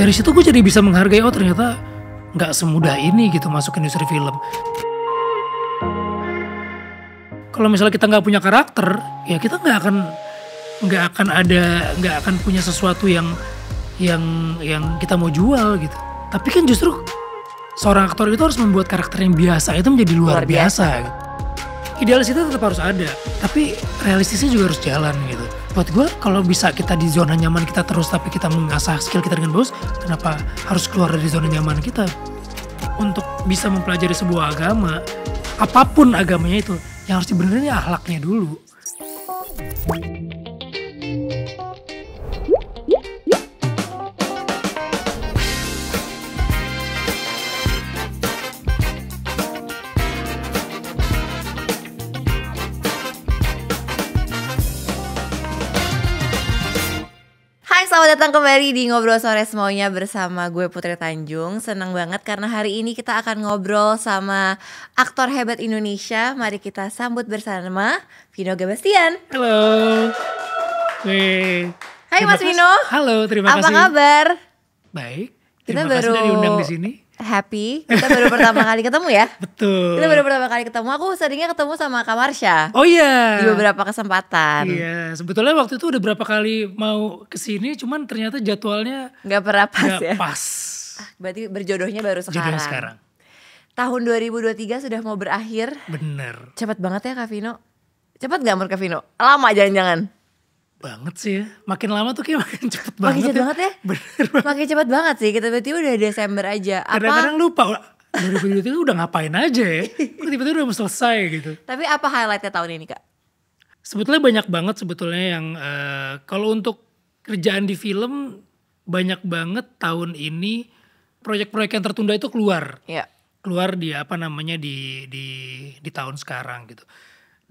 Dari situ gue jadi bisa menghargai, oh ternyata nggak semudah ini gitu masuk industri film. Kalau misalnya kita nggak punya karakter, ya kita nggak akan punya sesuatu yang kita mau jual gitu. Tapi kan justru seorang aktor itu harus membuat karakter yang biasa itu menjadi luar biasa gitu. Idealis itu tetap harus ada, tapi realistisnya juga harus jalan gitu. Buat gue kalau bisa kita di zona nyaman kita terus tapi kita mengasah skill kita dengan bagus, kenapa harus keluar dari zona nyaman kita? Untuk bisa mempelajari sebuah agama, apapun agamanya itu, yang harus dibenerin ya akhlaknya dulu. Selamat datang kembali di Ngobrol Sore Semuanya bersama gue Putri Tanjung. Senang banget karena hari ini kita akan ngobrol sama aktor hebat Indonesia. Mari kita sambut bersama Vino Gebastian. Halo. Hai Mas Vino. Halo, terima kasih. Apa kabar? Baik. Kita Terima kasih udah diundang di sini. Happy. Kita baru pertama kali ketemu ya. Betul. Kita baru pertama kali ketemu. Aku seringnya ketemu sama Kak Marsha. Oh iya. Di beberapa kesempatan. Iya, sebetulnya waktu itu udah berapa kali mau kesini, cuman ternyata jadwalnya Gak pernah pas ya. Pas. Berarti berjodohnya baru sekarang. Tahun 2023 sudah mau berakhir. Bener. Cepet banget ya Kak Vino. Cepet gak menurut Kak Vino? Lama jangan-jangan. Banget sih ya. Makin lama tuh kayak makin cepet Makin banget. cepet banget ya? Bener. Makin cepet banget sih. Kita tiba-tiba udah Desember aja. Kadang-kadang lupa 2023 udah ngapain aja ya. Kok tiba-tiba udah mau selesai gitu. Tapi apa highlightnya tahun ini Kak? Sebetulnya banyak banget sebetulnya yang kalau untuk kerjaan di film banyak banget tahun ini proyek-proyek yang tertunda itu keluar. Iya. Keluar di apa namanya di tahun sekarang gitu.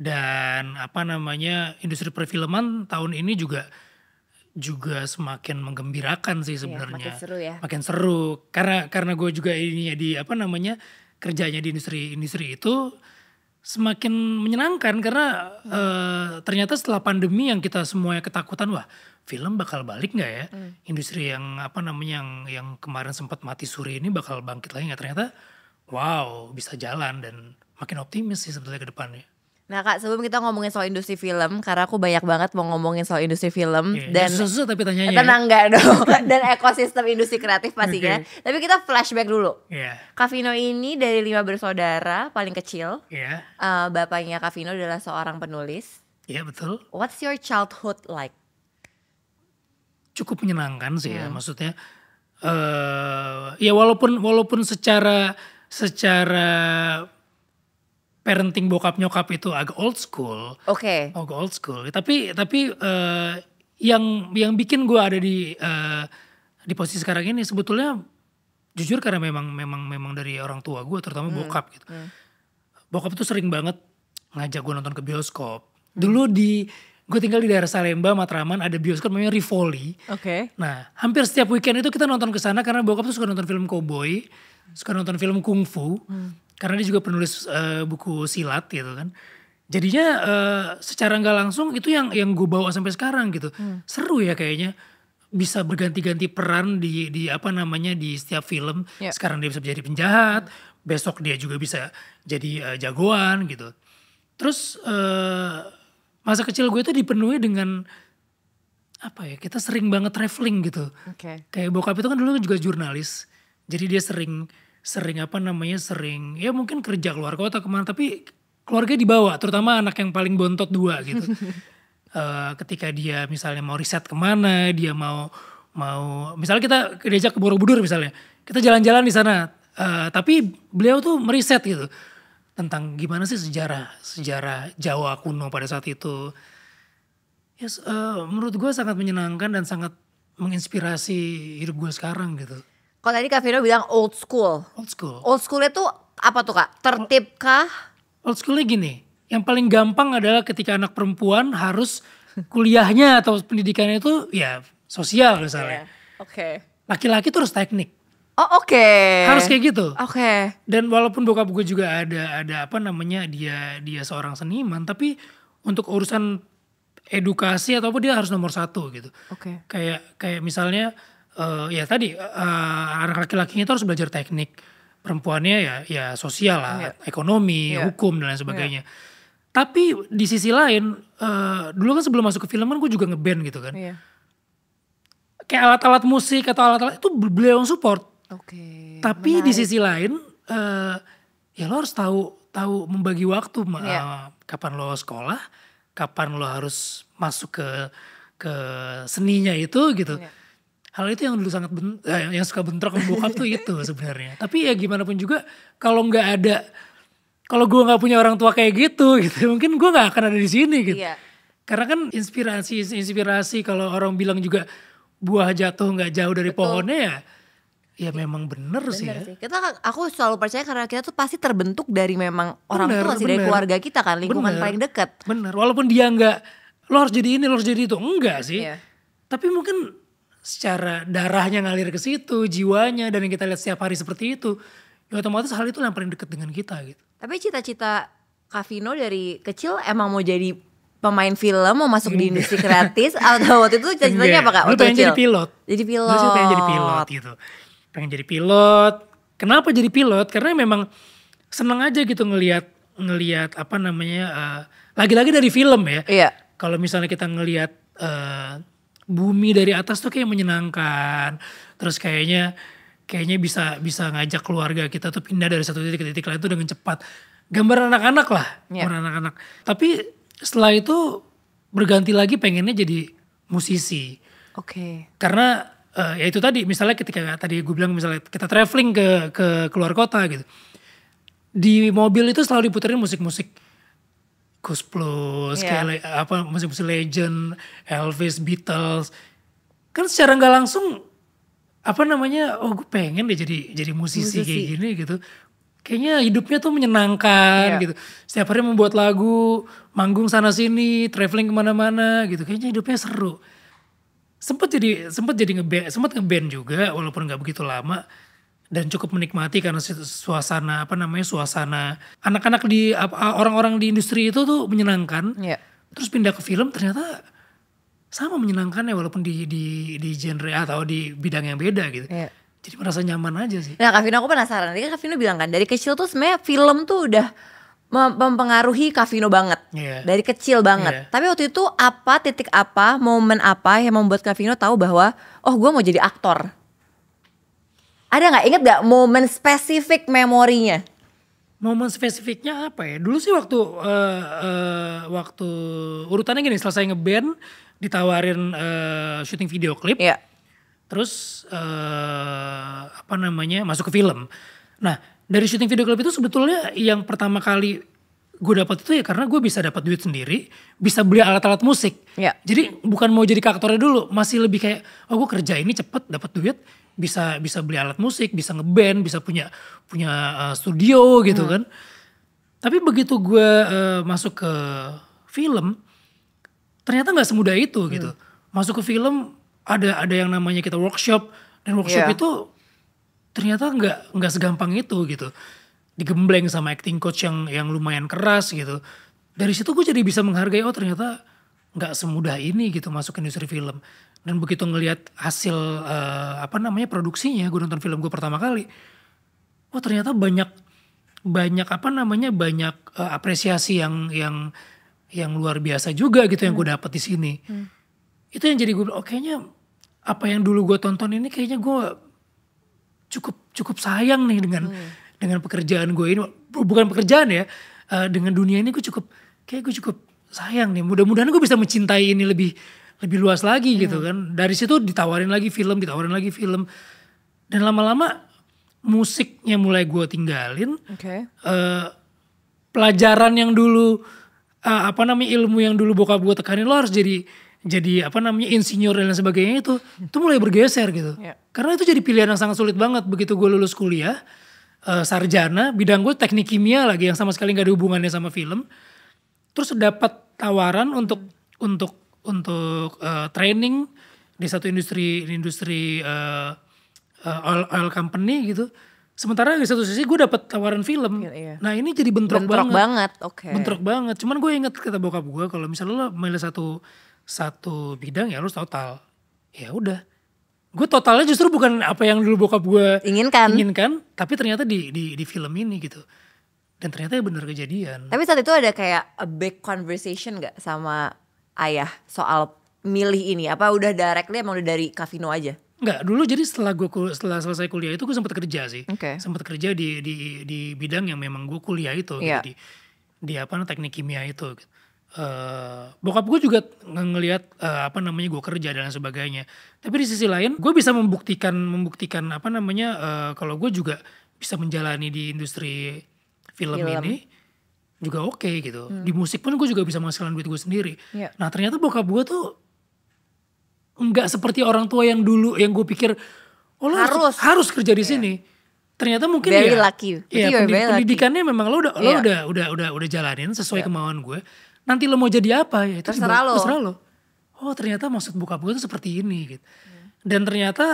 Dan apa namanya industri perfilman tahun ini juga semakin menggembirakan sih sebenarnya. Makin seru ya. Makin seru karena gue juga ini di apa namanya kerjanya di industri itu semakin menyenangkan karena ternyata setelah pandemi yang kita semuanya ketakutan, wah film bakal balik nggak ya? Industri yang apa namanya yang kemarin sempat mati suri ini bakal bangkit lagi nggak? Ternyata wow bisa jalan dan makin optimis sih sebetulnya ke depannya. Nah Kak, sebelum kita ngomongin soal industri film, karena aku banyak banget mau ngomongin soal industri film dan susah tapi tanyanya. Tenang enggak dong. Dan ekosistem industri kreatif pastinya. Tapi kita flashback dulu. Kak Vino ini dari 5 bersaudara paling kecil. Bapaknya Kak Vino adalah seorang penulis. Iya betul. What's your childhood like? Cukup menyenangkan sih ya, maksudnya ya walaupun secara parenting bokap nyokap itu agak old school. Oke. Agak old school. Tapi yang bikin gue ada di posisi sekarang ini sebetulnya jujur karena memang dari orang tua gue terutama bokap gitu. Bokap tuh sering banget ngajak gue nonton ke bioskop. Dulu gue tinggal di daerah Salemba, Matraman, ada bioskop namanya Rivoli. Oke. Nah, hampir setiap weekend itu kita nonton ke sana karena bokap tuh suka nonton film cowboy, suka nonton film kungfu. Karena dia juga penulis buku silat gitu kan. Jadinya secara nggak langsung itu yang gue bawa sampai sekarang gitu. Seru ya kayaknya bisa berganti-ganti peran di apa namanya di setiap film. Sekarang dia bisa jadi penjahat, besok dia juga bisa jadi jagoan gitu. Terus masa kecil gue itu dipenuhi dengan apa ya? Kita sering banget traveling gitu. Kayak bokap itu kan dulu juga jurnalis. Jadi dia sering ya mungkin kerja keluar kota kemana tapi keluarga dibawa terutama anak yang paling bontot 2 gitu. Ketika dia misalnya mau riset kemana dia mau misalnya kita diajak ke Borobudur misalnya kita jalan-jalan di sana tapi beliau tuh meriset gitu tentang gimana sih sejarah Jawa kuno pada saat itu. Menurut gue sangat menyenangkan dan sangat menginspirasi hidup gue sekarang gitu. Kalau tadi Kak Vino bilang old school. Old school itu apa tuh Kak? Tertib kah? Old schoolnya gini, yang paling gampang adalah ketika anak perempuan harus kuliahnya atau pendidikannya itu ya sosial misalnya. Laki-laki tuh harus teknik. Oh oke. Harus kayak gitu. Dan walaupun bokap gue juga ada apa namanya dia seorang seniman, tapi untuk urusan edukasi atau apa dia harus nomor 1 gitu. Kayak misalnya ya tadi anak laki-lakinya itu harus belajar teknik, perempuannya ya sosial lah, ekonomi, hukum dan lain sebagainya. Tapi di sisi lain, dulu kan sebelum masuk ke film kan gue juga ngeband gitu kan. Kayak alat-alat musik atau alat-alat itu beliau yang support. Tapi di sisi lain, ya lo harus tahu membagi waktu. Kapan lo sekolah, kapan lo harus masuk ke seninya itu gitu. Hal itu yang dulu sangat yang suka bentrok sama bokap tuh itu sebenarnya. Tapi ya gimana pun juga kalau gue nggak punya orang tua kayak gitu mungkin gue nggak akan ada di sini gitu. Karena kan inspirasi kalau orang bilang juga buah jatuh nggak jauh dari pohonnya ya memang bener sih ya. Aku selalu percaya karena kita tuh pasti terbentuk dari memang orang tua sih, dari keluarga kita kan, lingkungan paling dekat. Bener, walaupun dia nggak lo harus jadi ini, lo harus jadi itu, enggak sih. Tapi mungkin secara darahnya ngalir ke situ, jiwanya, dan yang kita lihat setiap hari seperti itu, ya otomatis hal itu yang paling dekat dengan kita gitu. Tapi cita-cita Kak Vino dari kecil emang mau jadi pemain film, mau masuk di industri kreatif, atau waktu itu cita-citanya apa Kak? Dulu pengen jadi pilot. Dulu pengen jadi pilot gitu. Pengen jadi pilot. Kenapa jadi pilot? Karena memang seneng aja gitu ngelihat apa namanya, lagi-lagi dari film ya. Kalau misalnya kita ngelihat bumi dari atas tuh kayak menyenangkan. Terus kayaknya bisa ngajak keluarga kita tuh pindah dari satu titik ke titik lain tuh dengan cepat. Gambar anak-anak lah, gambar anak-anak. Tapi setelah itu berganti lagi pengennya jadi musisi. Karena ya itu tadi misalnya ketika tadi gue bilang misalnya kita traveling ke keluar kota gitu. Di mobil itu selalu diputerin musik-musik Ghost Plus, kayak apa musik-musik legend, Elvis, Beatles. Kan secara nggak langsung apa namanya, gue pengen deh jadi musisi kayak gini gitu. Kayaknya hidupnya tuh menyenangkan gitu. Setiap hari membuat lagu, manggung sana sini, traveling kemana-mana gitu. Kayaknya hidupnya seru. Sempat ngeband juga walaupun nggak begitu lama. Dan cukup menikmati karena suasana anak-anak di orang-orang di industri itu tuh menyenangkan. Terus pindah ke film ternyata sama menyenangkannya walaupun di genre atau di bidang yang beda gitu. Jadi merasa nyaman aja sih. Nah Kak Vino, aku penasaran. Tadi Kak Vino bilang kan dari kecil tuh sebenarnya film tuh udah mempengaruhi Kak Vino banget. Dari kecil banget. Tapi waktu itu titik apa, momen apa yang membuat Kak Vino tahu bahwa gue mau jadi aktor? Ada gak, inget gak momen spesifik memorinya? Momen spesifiknya apa ya? Dulu sih waktu urutannya gini, selesai ngeband ditawarin syuting video klip. Terus masuk ke film. Nah dari syuting video klip itu sebetulnya yang pertama kali gue dapat itu ya karena gue bisa dapat duit sendiri, bisa beli alat-alat musik. Jadi bukan mau jadi aktornya dulu, masih lebih kayak gue kerja ini cepet dapat duit, bisa beli alat musik, bisa ngeband, bisa punya studio gitu kan. Tapi begitu gue masuk ke film, ternyata nggak semudah itu gitu. Masuk ke film ada yang namanya kita workshop, dan workshop itu ternyata nggak segampang itu gitu. Digembleng sama acting coach yang lumayan keras gitu. Dari situ gue jadi bisa menghargai ternyata nggak semudah ini gitu masuk ke industri film. Dan begitu ngelihat hasil produksinya, gue nonton film gue pertama kali, ternyata banyak apresiasi yang luar biasa juga gitu yang gue dapat di sini. Itu yang jadi gue kayaknya apa yang dulu gue tonton ini kayaknya gue cukup sayang nih dengan pekerjaan gue ini. Bukan pekerjaan ya, dengan dunia ini gue cukup sayang nih. Mudah-mudahan gue bisa mencintai ini lebih luas lagi gitu kan. Dari situ ditawarin lagi film. Dan lama-lama musiknya mulai gue tinggalin. Pelajaran yang dulu ilmu yang dulu bokap gue tekanin, lo harus jadi insinyur dan sebagainya, itu mulai bergeser gitu. Karena itu jadi pilihan yang sangat sulit banget begitu gue lulus kuliah, sarjana, bidang gue teknik kimia lagi yang sama sekali gak ada hubungannya sama film. Terus dapat tawaran untuk training di satu industri oil company gitu. Sementara di satu sisi gue dapat tawaran film. Nah ini jadi bentrok banget. Bentrok banget. Cuman gue inget kata bokap gue, kalau misalnya lo milih satu bidang ya lo harus total. Ya udah, gue totalnya justru bukan apa yang dulu bokap gue inginkan, tapi ternyata di film ini gitu. Dan ternyata bener kejadian. Tapi saat itu ada kayak a big conversation gak sama ayah soal milih ini? Apa udah directly emang udah dari Kavino aja? Enggak, dulu jadi setelah selesai kuliah itu gue sempat kerja sih. Sempat kerja di bidang yang memang gue kuliah itu gitu, di teknik kimia itu gitu. Bokap gue juga ngelihat gue kerja dan sebagainya. Tapi di sisi lain gue bisa membuktikan kalau gue juga bisa menjalani di industri film ini juga oke gitu. Di musik pun gue juga bisa menghasilkan duit gue sendiri. Nah ternyata bokap gue tuh nggak seperti orang tua yang dulu yang gue pikir lo harus kerja di sini. Ternyata mungkin very lucky. Pendidikannya memang lo udah jalanin sesuai kemauan gue. Nanti lo mau jadi apa ya itu terserah lo. Oh ternyata maksud bokap gue itu seperti ini gitu. Dan ternyata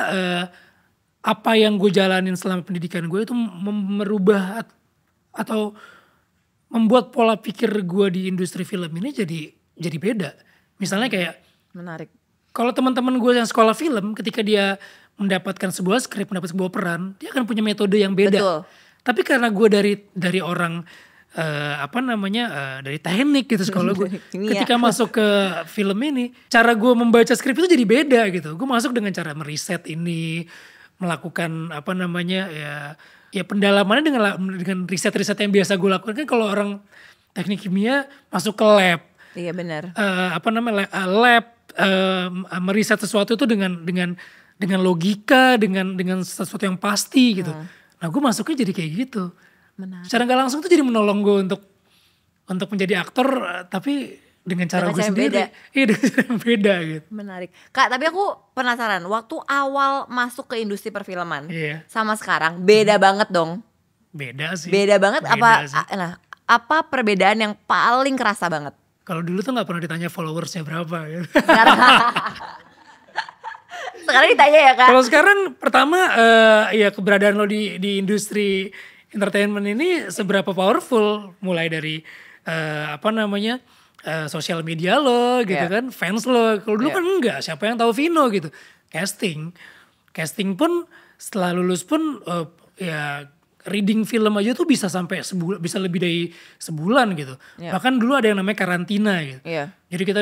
apa yang gue jalanin selama pendidikan gue itu merubah atau membuat pola pikir gue di industri film ini jadi beda. Misalnya kayak menarik. Kalau teman-teman gue yang sekolah film ketika dia mendapatkan sebuah skrip, mendapat sebuah peran, dia akan punya metode yang beda. Betul. Tapi karena gue dari orang dari teknik gitu sekolah gue. Ketika masuk ke film ini, cara gue membaca skrip itu jadi beda gitu. Gue masuk dengan cara meriset ini, melakukan ya pendalamannya dengan riset-riset yang biasa gue lakukan. Kan kalau orang teknik kimia masuk ke lab. Iya benar. Lab meriset sesuatu itu dengan logika, dengan sesuatu yang pasti gitu. Nah gue masuknya jadi kayak gitu. Menarik. Secara gak langsung tuh jadi menolong gue untuk menjadi aktor, tapi dengan cara gue sendiri. Iya dengan cara yang beda gitu. Menarik. Kak tapi aku penasaran, waktu awal masuk ke industri perfilman sama sekarang beda banget dong. Beda sih. Beda banget. Apa perbedaan yang paling kerasa banget? Kalau dulu tuh gak pernah ditanya followersnya berapa gitu. Sekarang ditanya ya Kak? Kalau sekarang pertama ya keberadaan lo di industri entertainment ini seberapa powerful, mulai dari sosial media lo gitu kan, fans lo. Kalau dulu kan enggak, siapa yang tahu Vino gitu. Casting pun setelah lulus pun reading film aja tuh bisa sampai bisa lebih dari sebulan gitu. Bahkan dulu ada yang namanya karantina gitu. Jadi kita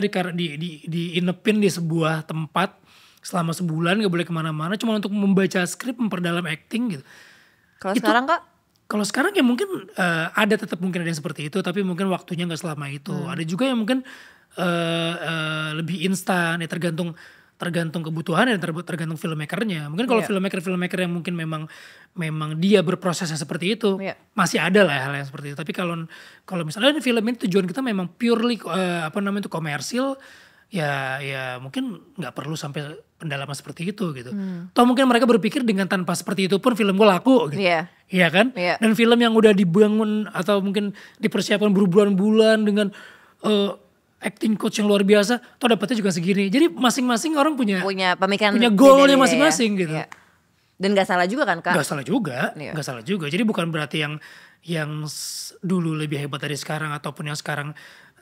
diinepin di sebuah tempat selama sebulan, gak boleh kemana-mana, cuma untuk membaca skrip, memperdalam acting gitu. Kalau sekarang Kak? Kalau sekarang ya mungkin tetap mungkin ada yang seperti itu, tapi mungkin waktunya gak selama itu. Ada juga yang mungkin lebih instan, ya tergantung kebutuhan dan tergantung filmmakernya. Mungkin kalau filmmaker yang mungkin memang dia berprosesnya seperti itu, masih ada lah hal yang seperti itu. Tapi kalau misalnya film ini tujuan kita memang purely komersil, ya mungkin nggak perlu sampai pendalaman seperti itu gitu. Atau mungkin mereka berpikir dengan tanpa seperti itu pun film gue laku gitu. Iya kan? Dan film yang udah dibangun atau mungkin dipersiapkan berbulan-bulan dengan acting coach yang luar biasa, toh dapatnya juga segini. Jadi masing-masing orang punya pemikiran, punya goalnya masing-masing gitu. Dan gak salah juga kan Kak? Gak salah juga. Jadi bukan berarti yang dulu lebih hebat dari sekarang ataupun yang sekarang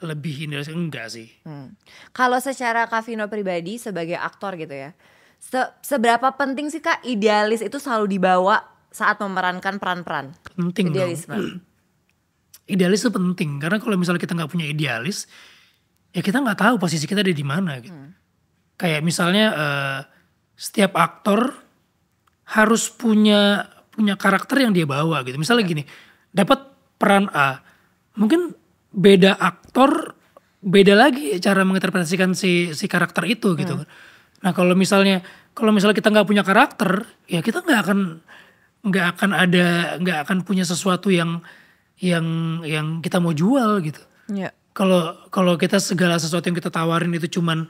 lebih ini, enggak sih. Kalau secara Kak Vino pribadi sebagai aktor gitu ya, seberapa penting sih Kak idealis itu selalu dibawa saat memerankan peran-peran? Penting idealisme dong. Idealis itu penting, karena kalau misalnya kita gak punya idealis, ya kita gak tahu posisi kita ada di mana gitu. Kayak misalnya setiap aktor harus punya karakter yang dia bawa gitu. Misalnya gini, dapat peran A, mungkin beda aktor, beda lagi cara menginterpretasikan si karakter itu gitu kan. Nah kalau misalnya kita nggak punya karakter, ya kita nggak akan punya sesuatu yang kita mau jual gitu. Kalau kita segala sesuatu yang kita tawarin itu cuman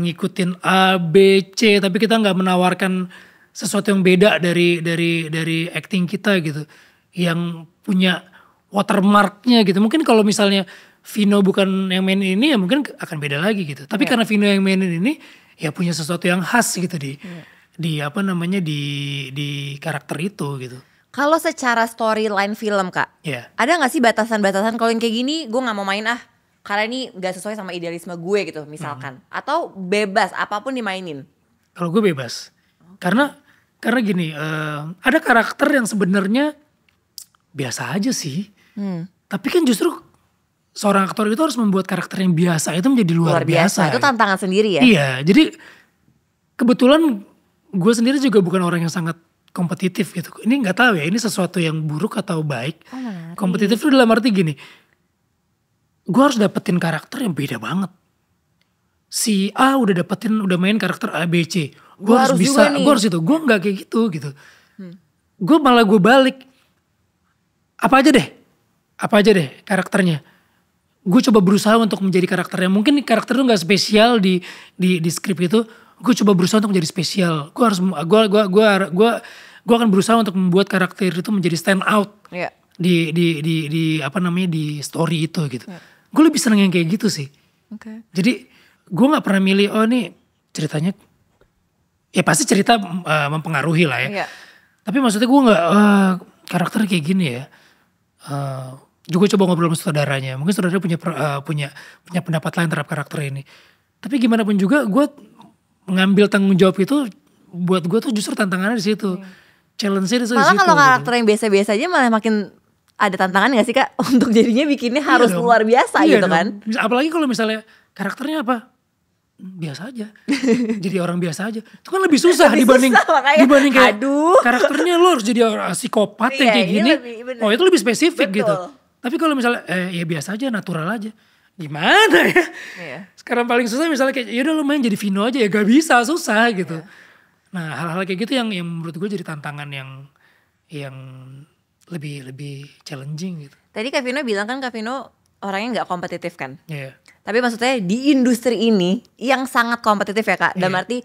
ngikutin A, B, C, tapi kita nggak menawarkan sesuatu yang beda dari acting kita gitu, yang punya watermarknya gitu. Mungkin kalau misalnya Vino bukan yang main ini ya mungkin akan beda lagi gitu. Tapi karena Vino yang mainin ini ya punya sesuatu yang khas gitu di karakter itu gitu. Kalau secara storyline film Kak, ada gak sih batasan-batasan kalau yang kayak gini gue gak mau main karena ini gak sesuai sama idealisme gue gitu misalkan. Atau bebas apapun dimainin? Kalau gue bebas. Karena gini, ada karakter yang sebenarnya biasa aja sih. Tapi kan justru seorang aktor itu harus membuat karakter yang biasa itu menjadi luar biasa. Itu tantangan sendiri ya? Iya, jadi kebetulan gue sendiri juga bukan orang yang sangat kompetitif gitu. Ini gak tahu ya, ini sesuatu yang buruk atau baik. Kompetitif itu dalam arti gini, gue harus dapetin karakter yang beda banget. Si A udah main karakter A, B, C. Gue harus bisa, gue harus itu. Gue gak kayak gitu. Gue malah gue balik. Apa aja deh karakternya. Gue coba berusaha untuk menjadi karakternya. Mungkin karakter itu gak spesial di skrip itu. Gue coba berusaha untuk menjadi spesial. Gue akan berusaha untuk membuat karakter itu menjadi stand out. Yeah. Di apa namanya, di story itu gitu. Gue lebih seneng yang kayak gitu sih. Jadi gue gak pernah milih, oh ini ceritanya, ya pasti cerita mempengaruhi lah ya. Tapi maksudnya gue gak, karakter kayak gini ya. Juga coba ngobrol sama saudaranya. Mungkin saudaranya punya pendapat lain terhadap karakter ini. Tapi gimana pun juga gue mengambil tanggung jawab itu, buat gue tuh justru tantangannya di situ. Challenge-nya di situ. Malah kalau karakter yang biasa-biasa aja malah makin ada tantangan gak sih Kak? Untuk jadinya bikinnya harus luar biasa gitu kan. Apalagi kalau misalnya karakternya apa? Biasa aja. Jadi orang biasa aja. Itu kan lebih susah dibanding kayak karakternya lo harus jadi orang psikopat yang kayak gini. Oh itu lebih spesifik gitu. Tapi kalau misalnya ya biasa aja, natural aja. Gimana ya? Sekarang paling susah misalnya kayak yaudah lo main jadi Vino aja ya, gak bisa, susah gitu. Nah hal-hal kayak gitu yang menurut gue jadi tantangan yang lebih challenging gitu. Tadi Kak Vino bilang kan Kak Vino orangnya gak kompetitif kan? Iya. Tapi maksudnya di industri ini yang sangat kompetitif ya Kak. Dan berarti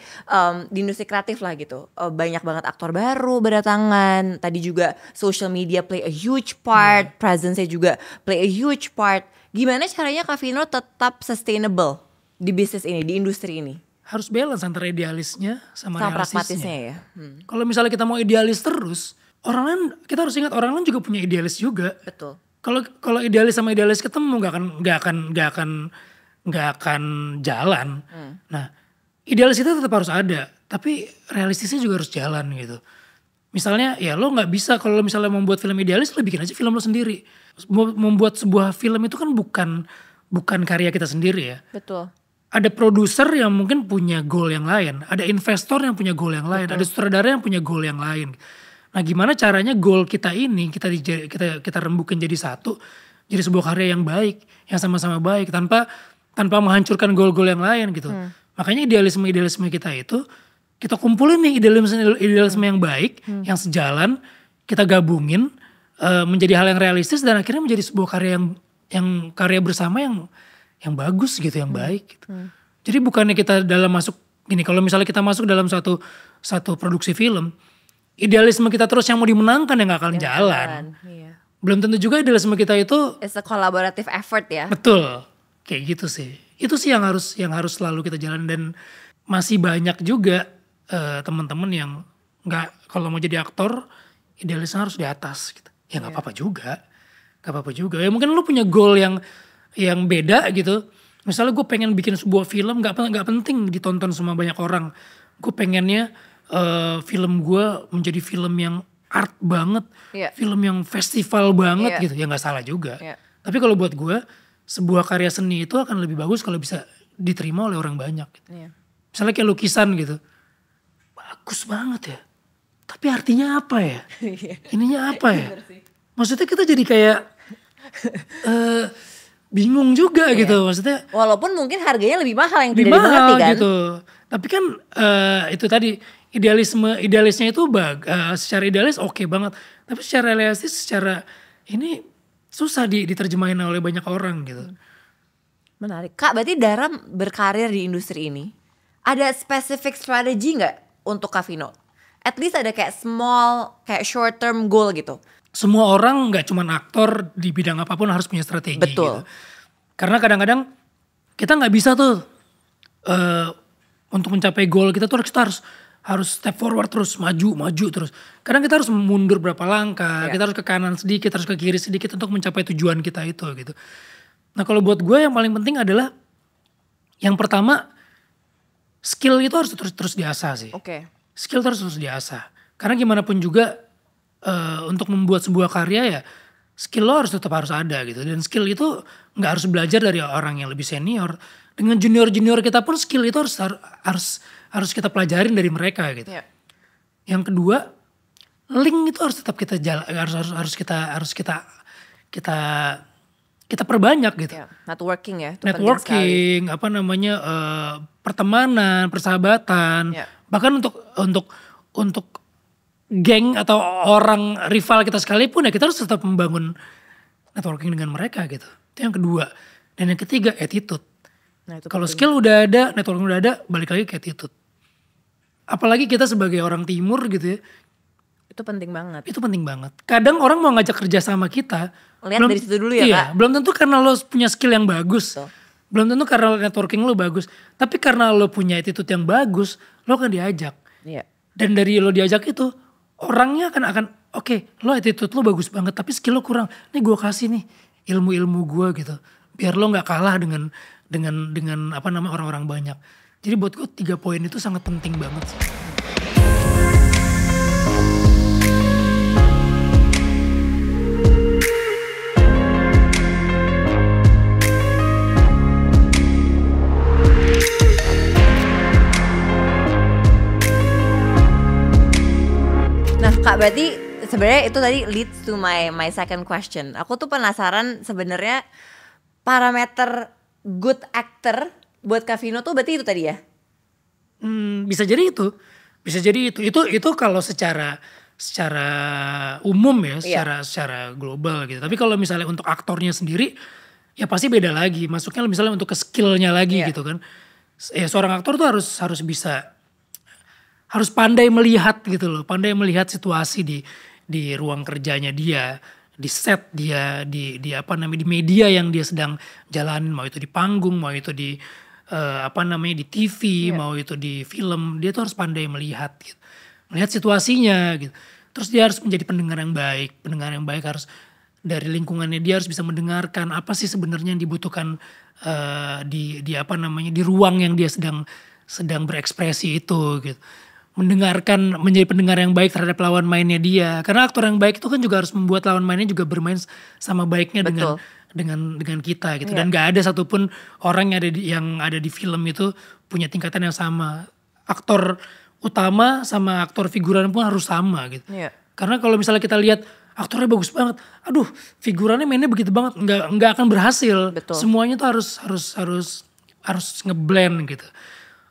di industri kreatif lah gitu. Banyak banget aktor baru berdatangan. Tadi juga social media play a huge part. Presence-nya juga play a huge part. Gimana caranya Kak Vino tetap sustainable di bisnis ini, di industri ini? Harus balance antara idealisnya sama pragmatisnya ya. Kalau misalnya kita mau idealis terus, orang lain, kita harus ingat orang lain juga punya idealis juga. Betul. Kalau idealis sama idealis ketemu nggak akan jalan. Nah, idealis itu tetap harus ada, tapi realistisnya juga harus jalan gitu. Misalnya ya lo nggak bisa kalau misalnya membuat film idealis, lo bikin aja film lo sendiri. Membuat sebuah film itu kan bukan karya kita sendiri ya. Betul. Ada produser yang mungkin punya goal yang lain, ada investor yang punya goal yang lain, ada sutradara yang punya goal yang lain. Nah, gimana caranya goal kita ini kita rembukin jadi satu, jadi sebuah karya yang baik, yang sama-sama baik tanpa menghancurkan goal-goal yang lain gitu. Makanya idealisme kita itu kita kumpulin nih idealisme yang baik, yang sejalan, kita gabungin menjadi hal yang realistis dan akhirnya menjadi sebuah karya yang karya bersama yang bagus gitu, yang baik gitu. Jadi bukannya kita kalau misalnya kita masuk dalam satu produksi film, idealisme kita terus yang mau dimenangkan yang gak akan jalan. Iya. Belum tentu juga idealisme kita itu it's a collaborative effort ya. Betul. Kayak gitu sih. Itu sih yang harus selalu kita jalan, dan masih banyak juga teman-teman yang nggak, kalau mau jadi aktor idealisnya harus di atas gitu. Ya nggak apa-apa juga. Gak apa-apa juga. Ya mungkin lu punya goal yang beda gitu. Misalnya gue pengen bikin sebuah film, nggak penting ditonton sama banyak orang. Gue pengennya film gue menjadi film yang art banget, film yang festival banget gitu. Ya nggak salah juga. Tapi kalau buat gue, sebuah karya seni itu akan lebih bagus kalau bisa diterima oleh orang banyak. Gitu. Misalnya kayak lukisan gitu, bagus banget ya. Tapi artinya apa ya? Ininya apa ya? Maksudnya kita jadi kayak bingung juga gitu. Maksudnya walaupun mungkin harganya lebih mahal yang tidak dimengerti kan. Gitu. Tapi kan itu tadi idealisnya itu secara idealis oke banget. Tapi secara realistis, secara ini susah diterjemahin oleh banyak orang gitu. Menarik. Kak, berarti Dara berkarir di industri ini, ada specific strategy gak untuk Kak Vino? At least ada kayak short term goal gitu. Semua orang gak cuman aktor, di bidang apapun harus punya strategi. Betul. Gitu. Karena kadang-kadang kita gak bisa tuh untuk mencapai goal kita tuh harus step forward terus, maju terus. Kadang kita harus mundur berapa langkah, kita harus ke kanan sedikit, harus ke kiri sedikit untuk mencapai tujuan kita itu gitu. Nah kalau buat gue yang paling penting adalah yang pertama, skill itu harus terus diasah sih. Oke. skill terus diasah. Karena gimana pun juga untuk membuat sebuah karya ya skill lo tetap harus ada gitu. Dan skill itu nggak harus belajar dari orang yang lebih senior. Dengan junior kita pun skill itu harus kita pelajarin dari mereka gitu. Yeah. Yang kedua, link itu harus tetap kita kita perbanyak gitu. Yeah. Networking ya. Networking, pertemanan, persahabatan. Yeah. Bahkan untuk geng atau orang rival kita sekalipun ya kita harus tetap membangun networking dengan mereka gitu. Itu yang kedua. Dan yang ketiga, attitude. Nah, kalau skill udah ada, networking udah ada, balik lagi ke attitude. Apalagi kita sebagai orang timur gitu ya. Itu penting banget. Itu penting banget. Kadang orang mau ngajak kerja sama kita. Lihat dari situ dulu ya, iya, Kak. belum tentu karena lo punya skill yang bagus. Betul. Belum tentu karena networking lo bagus. Tapi karena lo punya attitude yang bagus, lo akan diajak. Iya. Dan dari lo diajak itu, orangnya akan oke, lo attitude lo bagus banget tapi skill lo kurang. Nih gue kasih nih ilmu-ilmu gue gitu. Biar lo gak kalah dengan orang-orang banyak. Jadi buat gue 3 poin itu sangat penting banget sih. Kak, berarti sebenarnya itu tadi leads to my second question. Aku tuh penasaran sebenarnya parameter good actor buat Kak Vino tuh berarti itu tadi ya? Bisa jadi itu. Itu kalau secara umum ya, secara global gitu. Tapi kalau misalnya untuk aktornya sendiri ya pasti beda lagi. Masuknya misalnya untuk ke skillnya lagi gitu kan. Ya seorang aktor tuh harus pandai melihat gitu loh, pandai melihat situasi di ruang kerjanya dia, di set dia, di media yang dia sedang jalanin, mau itu di panggung, mau itu di di TV, mau itu di film, dia tuh harus pandai melihat gitu. Melihat situasinya gitu. Terus dia harus menjadi pendengar yang baik harus dari lingkungannya dia harus bisa mendengarkan apa sih sebenarnya yang dibutuhkan di ruang yang dia sedang berekspresi itu gitu. Menjadi pendengar yang baik terhadap lawan mainnya dia. Karena aktor yang baik itu kan juga harus membuat lawan mainnya juga bermain sama baiknya dengan kita gitu. Dan gak ada satupun orang yang ada di film itu punya tingkatan yang sama. Aktor utama sama aktor figuran pun harus sama gitu. Karena kalau misalnya kita lihat aktornya bagus banget, aduh figurannya mainnya begitu banget, nggak akan berhasil. Betul. Semuanya tuh harus ngeblend gitu.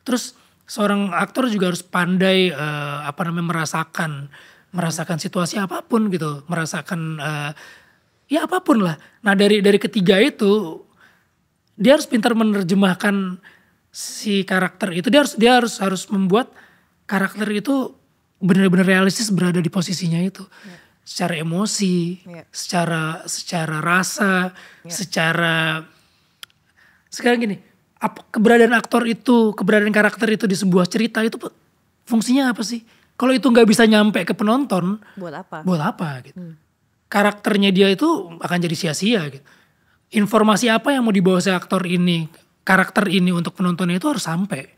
Terus seorang aktor juga harus pandai merasakan situasi apapun gitu, merasakan ya apapun lah. Nah dari ketiga itu dia harus pintar menerjemahkan si karakter itu. Dia harus membuat karakter itu benar-benar realistis berada di posisinya itu. Secara emosi, secara rasa, sekarang gini. Keberadaan karakter itu di sebuah cerita itu fungsinya apa sih? Kalau itu nggak bisa nyampe ke penonton, buat apa gitu? Karakternya dia itu akan jadi sia-sia gitu. Informasi apa yang mau dibawa si karakter ini untuk penontonnya itu harus sampai.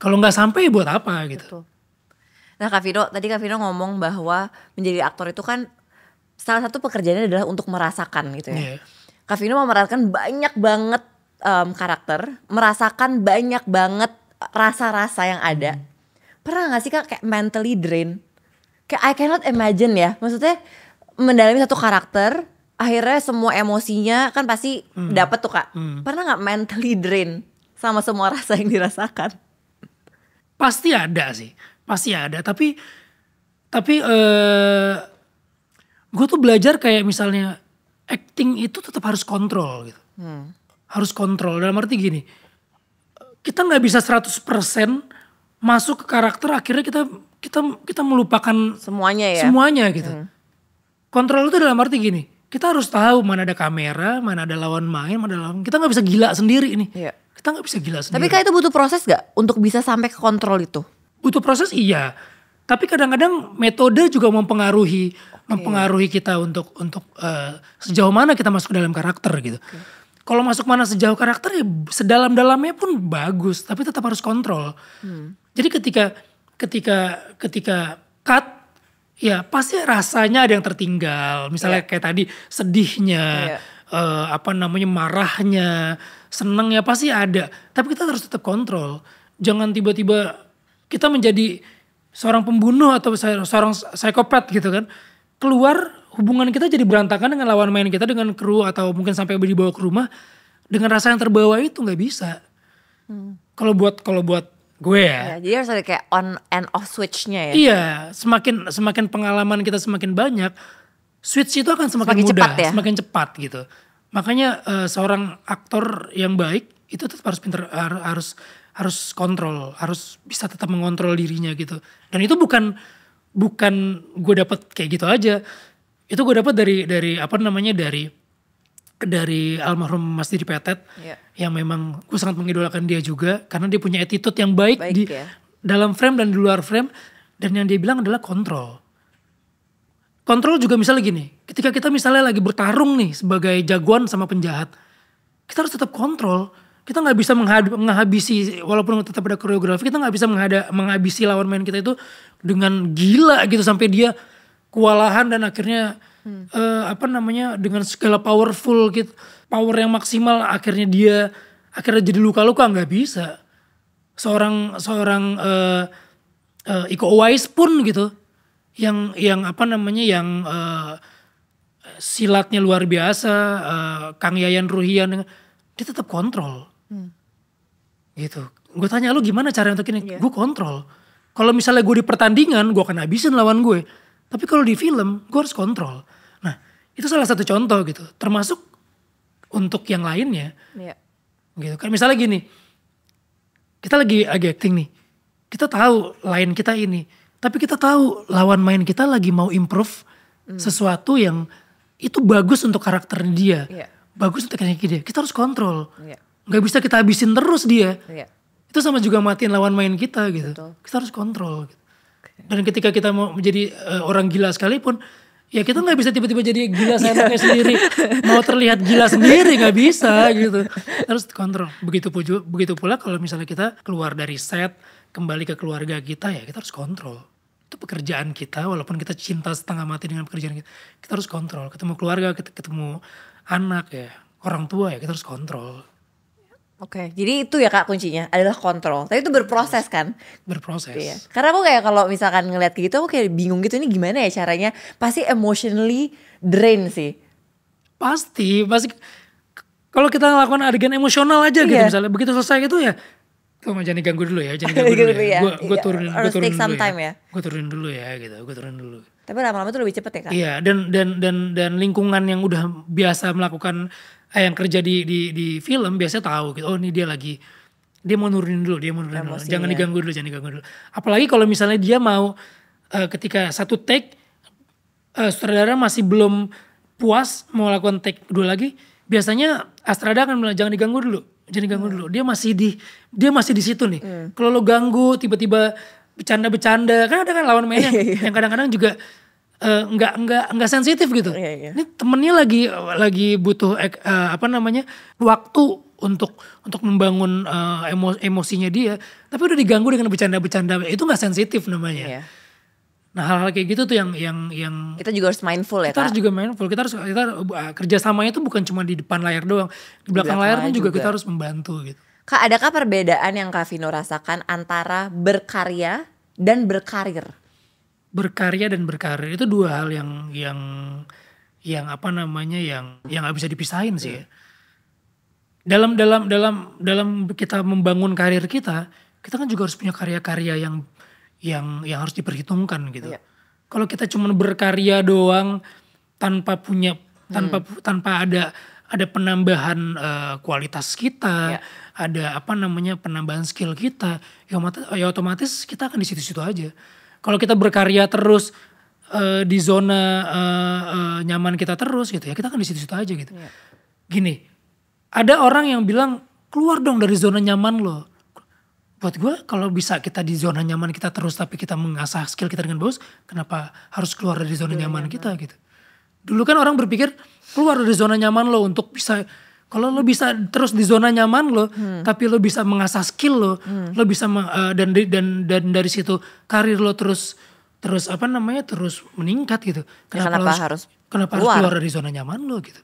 Kalau nggak sampai buat apa gitu? Betul. Nah tadi Kak Vino ngomong bahwa menjadi aktor itu kan salah satu pekerjaannya adalah untuk merasakan gitu ya. Kak Vino memerankan banyak banget karakter, merasakan banyak banget rasa-rasa yang ada. Pernah gak sih Kak kayak mentally drain? Kayak I cannot imagine ya. Maksudnya mendalami satu karakter, akhirnya semua emosinya kan pasti dapet tuh Kak. Pernah gak mentally drain sama semua rasa yang dirasakan? Pasti ada sih. Pasti ada. Tapi gue tuh belajar kayak misalnya acting itu tetap harus kontrol gitu. Harus kontrol dalam arti gini, kita nggak bisa 100% masuk ke karakter akhirnya kita melupakan semuanya gitu. Kontrol itu dalam arti gini, kita harus tahu mana ada kamera, mana ada lawan main, kita nggak bisa gila sendiri nih. Kita nggak bisa gila sendiri. Tapi Kak itu butuh proses gak untuk bisa sampai ke kontrol itu? Butuh proses iya, tapi kadang-kadang metode juga mempengaruhi kita untuk sejauh mana kita masuk ke dalam karakter gitu. Kalau masuk mana sejauh karakter ya sedalam-dalamnya pun bagus, tapi tetap harus kontrol. Jadi ketika ketika cut, ya pasti rasanya ada yang tertinggal. Misalnya kayak tadi sedihnya, marahnya, senangnya pasti ada. Tapi kita harus tetap kontrol. Jangan tiba-tiba kita menjadi seorang pembunuh atau seorang psikopat gitu kan. Keluar hubungan kita jadi berantakan dengan lawan main kita, dengan kru atau mungkin sampai dibawa ke rumah dengan rasa yang terbawa itu nggak bisa. Kalau buat gue ya. Jadi harus ada kayak on and off switch-nya ya. Iya, semakin pengalaman kita semakin banyak, switch itu akan semakin mudah, cepat ya? semakin cepat gitu. Makanya seorang aktor yang baik itu tetap harus pintar, harus kontrol, harus bisa tetap mengontrol dirinya gitu. Dan itu bukan gue dapat kayak gitu aja. Itu gue dapat dari almarhum Mas Didi Petet, yang memang gue sangat mengidolakan dia juga karena dia punya attitude yang baik di dalam frame dan di luar frame, dan yang dia bilang adalah kontrol. Kontrol juga misalnya gini, ketika kita misalnya lagi bertarung nih sebagai jagoan sama penjahat, kita harus tetap kontrol. Kita nggak bisa menghabisi, walaupun tetap ada koreografi, kita nggak bisa menghabisi lawan main kita itu dengan gila gitu sampai dia kewalahan dan akhirnya dengan segala powerful gitu, power yang maksimal akhirnya jadi luka-luka. Nggak bisa. Seorang Iko Uwais pun gitu, yang silatnya luar biasa, Kang Yayan Ruhian, dia tetap kontrol. Gitu. Gue tanya lu gimana cara untuk ini? Gue kontrol. Kalau misalnya gue di pertandingan, gue akan habisin lawan gue. Tapi kalau di film, gue harus kontrol. Nah, itu salah satu contoh gitu. Termasuk untuk yang lainnya. Gitu kan. Misalnya gini, kita lagi acting nih. Kita tahu line kita ini. Tapi kita tahu lawan main kita lagi mau improve sesuatu yang itu bagus untuk karakter dia. Bagus untuk karakter dia. Kita harus kontrol. Gak bisa kita habisin terus dia. Itu sama juga matiin lawan main kita gitu. Betul. Kita harus kontrol gitu. Dan ketika kita mau menjadi orang gila sekalipun, ya kita nggak bisa tiba-tiba jadi gila seenaknya sendiri, mau terlihat gila sendiri nggak bisa gitu. Harus kontrol. Begitu pula kalau misalnya kita keluar dari set, kembali ke keluarga kita, ya kita harus kontrol. Itu pekerjaan kita, walaupun kita cinta setengah mati dengan pekerjaan kita, kita harus kontrol. Ketemu keluarga, ketemu anak ya, orang tua ya kita harus kontrol. Oke, jadi itu ya Kak kuncinya adalah kontrol. Tapi itu berproses kan? Berproses. Iya. Karena aku kayak kalau misalkan ngeliat kayak gitu, aku kayak bingung gitu, ini gimana ya caranya? Pasti emotionally drain sih. Pasti. Kalau kita ngelakukan adegan emosional aja gitu misalnya, begitu selesai gitu ya, jangan diganggu dulu ya, Gue turunin dulu ya. Gue turunin dulu ya gitu, Tapi lama-lama tuh lebih cepet ya Kak? Iya, dan lingkungan yang udah biasa melakukan yang kerja di film biasanya tahu gitu. Oh ini dia mau nurunin dulu, jangan diganggu dulu. Apalagi kalau misalnya dia mau ketika satu take sutradara masih belum puas mau lakukan take kedua lagi, biasanya sutradara akan bilang jangan diganggu dulu. Dia masih di situ nih. Kalau lo ganggu tiba-tiba bercanda kan ada kan lawan mainnya yang kadang-kadang juga nggak sensitif gitu. Ini temennya lagi butuh waktu untuk membangun emosinya dia, tapi udah diganggu dengan bercanda-bercanda, itu nggak sensitif namanya. Nah hal-hal kayak gitu tuh yang kita juga harus mindful ya Kak. Kita harus juga mindful. Kita kerjasamanya itu bukan cuma di depan layar doang, di belakang layar pun juga kita harus membantu gitu. Kak, adakah perbedaan yang Kak Vino rasakan antara berkarya dan berkarir? Berkarya dan berkarir itu dua hal yang nggak bisa dipisahin sih ya. Dalam kita membangun karir kita kan juga harus punya karya-karya yang harus diperhitungkan gitu. Kalau kita cuma berkarya doang tanpa tanpa ada penambahan kualitas kita, ada penambahan skill kita, ya otomatis kita akan di situ-situ aja. Kalau kita berkarya terus di zona nyaman kita terus gitu ya, kita akan di situ-situ aja gitu. Gini, ada orang yang bilang keluar dong dari zona nyaman lo. Buat gue kalau bisa kita di zona nyaman kita terus tapi kita mengasah skill kita dengan bagus, kenapa harus keluar dari zona nyaman kita gitu. Dulu kan orang berpikir keluar dari zona nyaman lo untuk bisa Kalau lo bisa terus di zona nyaman lo, tapi lo bisa mengasah skill lo, lo bisa dan dari situ karir lo terus terus meningkat gitu. Kenapa harus keluar dari zona nyaman lo gitu?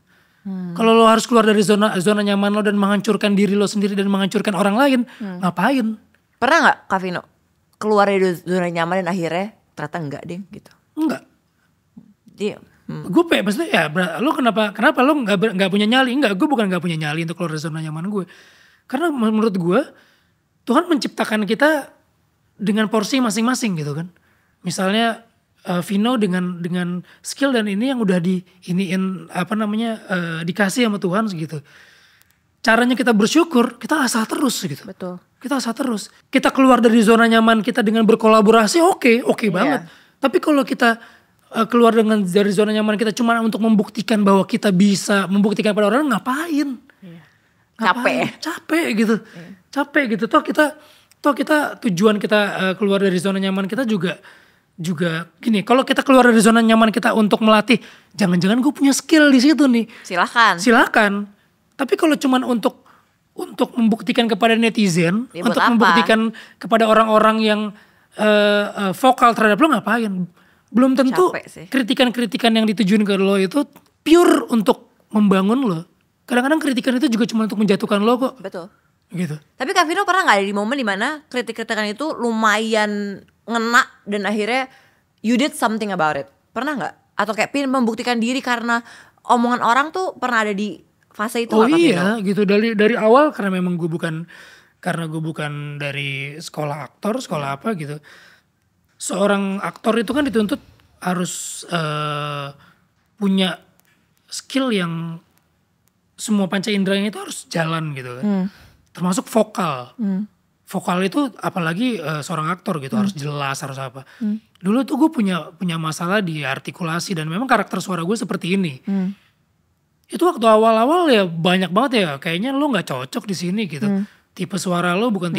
Kalau lo harus keluar dari zona nyaman lo dan menghancurkan diri lo sendiri dan menghancurkan orang lain, ngapain? Pernah nggak Kak Vino keluar dari zona nyaman dan akhirnya ternyata enggak deh gitu? Enggak. Iya. Gue maksudnya ya lo kenapa lo nggak punya nyali? Enggak, gue bukan nggak punya nyali untuk keluar dari zona nyaman gue. Karena menurut gue Tuhan menciptakan kita dengan porsi masing-masing gitu kan. Misalnya Vino dengan skill dan ini yang udah dikasih sama Tuhan segitu. Caranya kita bersyukur, kita asah terus gitu. Betul. Kita asah terus. Kita keluar dari zona nyaman kita dengan berkolaborasi, oke banget. Tapi kalau kita keluar dari zona nyaman kita cuma untuk membuktikan bahwa kita bisa membuktikan pada orang, ngapain? Capek gitu. Capek gitu. Toh kita tujuan kita keluar dari zona nyaman kita juga gini. Kalau kita keluar dari zona nyaman kita untuk melatih, jangan-jangan gue punya skill di situ nih. Silakan. Tapi kalau cuma untuk membuktikan kepada netizen, untuk membuktikan kepada orang-orang yang vokal terhadap lo, ngapain? Belum tentu kritikan-kritikan yang ditujuin ke lo itu pure untuk membangun lo. Kadang-kadang kritikan itu juga cuma untuk menjatuhkan lo kok. Betul. Gitu. Tapi Kak Vino pernah gak ada di momen dimana kritik-kritikan itu lumayan ngena dan akhirnya you did something about it? Pernah gak? Atau kayak pengen membuktikan diri karena omongan orang tuh pernah ada di fase itu? Oh iya gitu, dari awal karena memang gue bukan dari sekolah aktor, sekolah apa gitu. Seorang aktor itu kan dituntut harus punya skill yang semua panca inderanya itu harus jalan gitu kan. Termasuk vokal. Vokal itu apalagi seorang aktor gitu harus jelas, harus apa. Dulu tuh gue punya masalah di artikulasi dan memang karakter suara gue seperti ini. Itu waktu awal-awal ya banyak banget ya kayaknya lo nggak cocok di sini gitu. Tipe suara lo bukan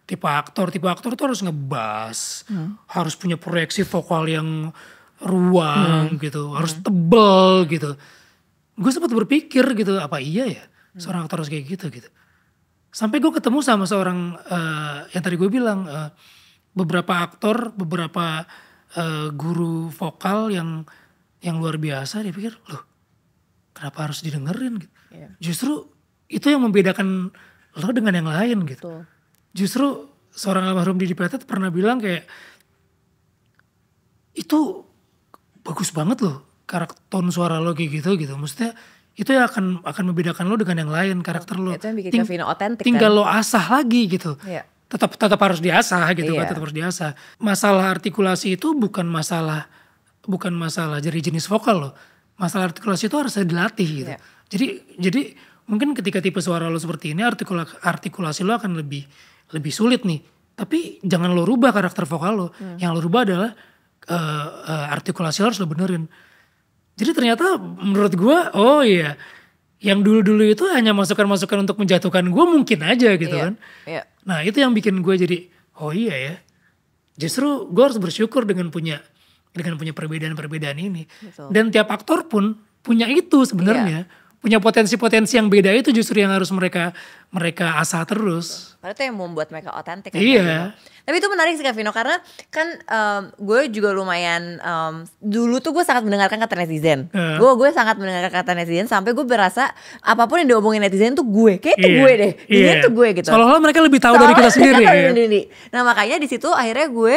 tipe aktor tuh harus ngebas, harus punya proyeksi vokal yang ruang gitu, harus tebel gitu. Gue sempat berpikir gitu, apa iya ya seorang aktor harus kayak gitu. Sampai gue ketemu sama seorang yang tadi gue bilang beberapa aktor, beberapa guru vokal yang luar biasa. Dia pikir loh kenapa harus didengerin gitu. Justru itu yang membedakan lo dengan yang lain gitu. Betul. Justru seorang almarhum Didi Petet pernah bilang kayak itu bagus banget loh karakter tone suara lo kayak gitu. Maksudnya itu yang akan membedakan lo dengan yang lain karakter lo. Itu yang bikin Kak Vino otentik tinggal kan? lo asah lagi gitu. Tetap harus diasah gitu kan, tetap harus diasah. Masalah artikulasi itu bukan masalah jadi jenis vokal lo. Masalah artikulasi itu harus dilatih gitu. Jadi mungkin ketika tipe suara lo seperti ini artikulasi lo akan lebih sulit nih. Tapi jangan lo rubah karakter vokal lo. Yang lo rubah adalah artikulasi lo harus lo benerin. Jadi ternyata menurut gue, oh iya, yang dulu-dulu itu hanya masukan-masukan untuk menjatuhkan gue mungkin aja gitu kan. Nah itu yang bikin gue jadi, oh iya ya. Justru gue harus bersyukur dengan punya perbedaan-perbedaan ini. Betul. Dan tiap aktor pun punya itu sebenarnya. Punya potensi-potensi yang beda itu justru yang harus mereka asah terus. Padahal itu yang membuat mereka otentik. Iya. Tapi itu menarik sih Kak Vino karena kan gue juga lumayan dulu tuh gue sangat mendengarkan kata netizen. Gue sangat mendengarkan kata netizen sampai gue berasa apapun yang diomongin netizen tuh gue, kayak itu gue deh. Ini tuh gue gitu. Seolah-olah mereka lebih tahu dari kita sendiri. Nah makanya di situ akhirnya gue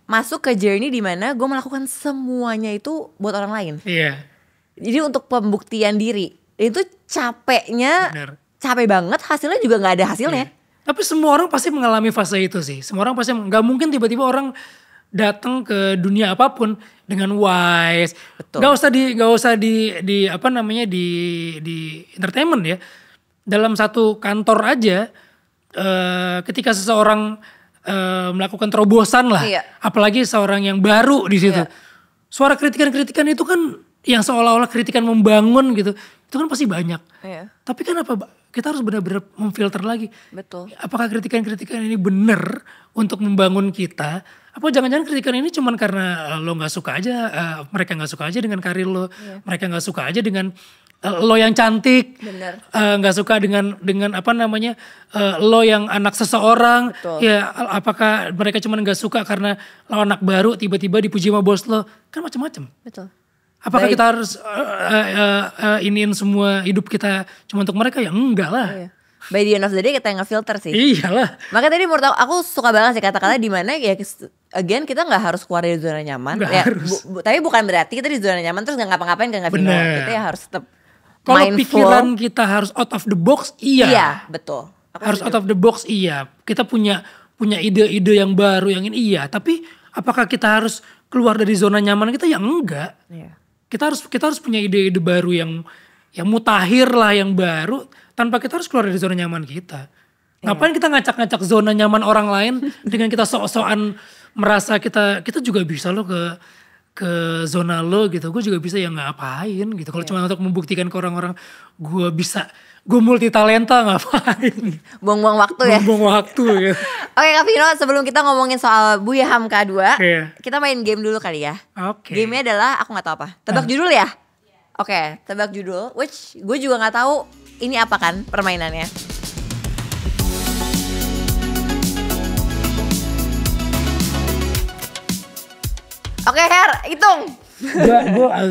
masuk ke journey di mana gue melakukan semuanya itu buat orang lain. Iya. Jadi untuk pembuktian diri itu capeknya, capek banget, hasilnya juga nggak ada hasilnya. Tapi semua orang pasti mengalami fase itu sih. Semua orang pasti nggak mungkin tiba-tiba orang datang ke dunia apapun dengan wise. Nggak usah di apa namanya di entertainment ya. Dalam satu kantor aja, ketika seseorang melakukan terobosan lah, apalagi seorang yang baru di situ, suara kritikan-kritikan itu kan yang seolah-olah kritikan membangun gitu, itu kan pasti banyak. Tapi kan kita harus benar-benar memfilter lagi. Betul. Apakah kritikan-kritikan ini benar untuk membangun kita? Apa jangan-jangan kritikan ini cuman karena lo nggak suka aja, mereka nggak suka aja dengan karir lo, mereka nggak suka aja dengan lo yang cantik, Bener. nggak suka dengan apa namanya lo yang anak seseorang. Betul. Ya apakah mereka cuma nggak suka karena lo anak baru tiba-tiba dipuji sama bos lo, kan macam-macam. Betul. Apakah Baik. kita harus iniin semua hidup kita cuma untuk mereka? Ya enggak lah. Iya. By the end of the day kita yang ngefilter sih. Iyalah. Makanya tadi menurut aku suka banget sih kata-kata di mana ya again kita nggak harus keluar dari zona nyaman. Nggak Ya, harus. tapi bukan berarti kita di zona nyaman terus nggak ngapa-ngapain nggak Vino. Bener. Kita ya harus tetap Kalau mindful. pikiran kita harus out of the box, iya. Iya, betul. Aku Harus setuju. out of the box, iya. Kita punya ide-ide yang baru yang ini, iya. Tapi apakah kita harus keluar dari zona nyaman kita? Ya enggak. Iya. Kita harus punya ide-ide baru yang mutakhir lah, yang baru, tanpa kita harus keluar dari zona nyaman kita. Ngapain kita ngacak-ngacak zona nyaman orang lain dengan kita sok-sokan merasa kita juga bisa loh ke zona lo gitu. Gue juga bisa, ya ngapain gitu. Kalau cuma untuk membuktikan ke orang-orang gue multi talenta, ngapain. Buang-buang waktu ya. Buang waktu ya. Oke Kak Vino, sebelum kita ngomongin soal Buya Hamka 2, Iya. kita main game dulu kali ya. Oke. Gamenya adalah aku nggak tahu apa. Tebak judul ya? Oke, tebak judul. Which gue juga nggak tahu ini apa kan permainannya. Oke Her, hitung.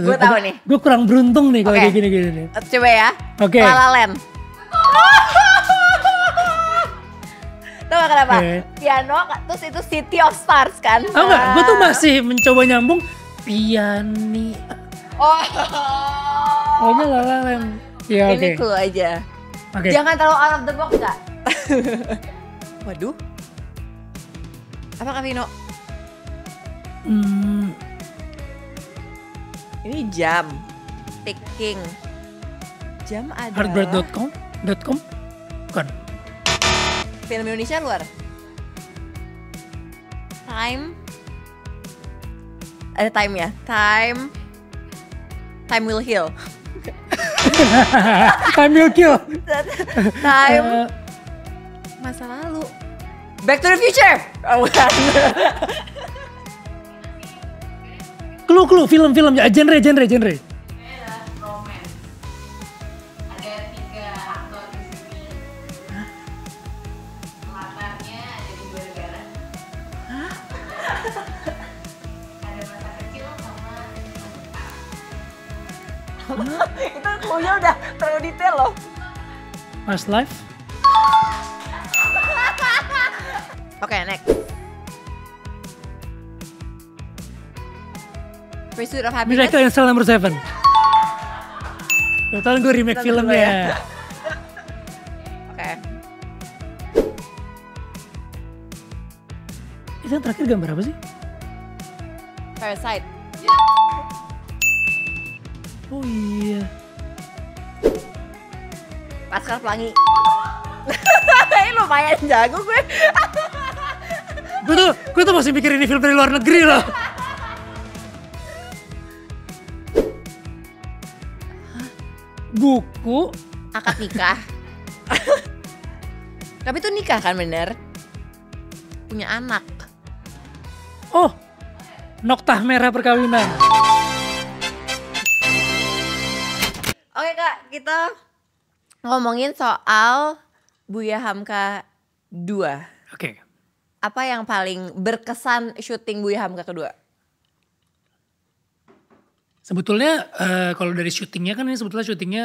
Gue tahu nih. Gue kurang beruntung nih kalau Oke. kayak gini-gini nih. Coba ya. Oke. La La Land. Tahu gak kenapa? Oke. Piano, terus itu City of Stars kan? Tahu nggak? Gue tuh masih mencoba nyambung piani. Oh. Ohnya lalalan. Ya Ini oke. clue aja. Oke. Jangan terlalu out of the box Kak. Waduh. Apa Kak Vino? Hmm, Ini jam. Ticking. Jam ada. Heartbreak.com? Bukan. Film Indonesia luar. Time. Ada time ya. Time will heal. Time will kill. Time Eh, masa lalu. Back to the future. Oh, bukan. Clue film ya, genre. Romance. Ada 3 aktor di sini. Latarnya ada di 2 negara. Ada masa kecil sama Itu clue-nya udah terlalu detail loh. Past life. Oke, next. Pursuit of Happiness. Miracle in Cell Number 7. Kebetulan gue remake Nonton filmnya. dulu ya. Oke. Itu yang terakhir gambar apa sih? Parasite. Oh iya. Laskar Pelangi. Ini lumayan jago gue. Gue tuh masih mikir ini film dari luar negeri loh. Buku. Akad nikah. Tapi itu nikah kan bener? Punya anak. Oh, Noktah Merah Perkawinan. Oke Kak, kita ngomongin soal Buya Hamka 2. Oke. Apa yang paling berkesan syuting Buya Hamka kedua? Sebetulnya kalau dari syutingnya kan ini sebetulnya syutingnya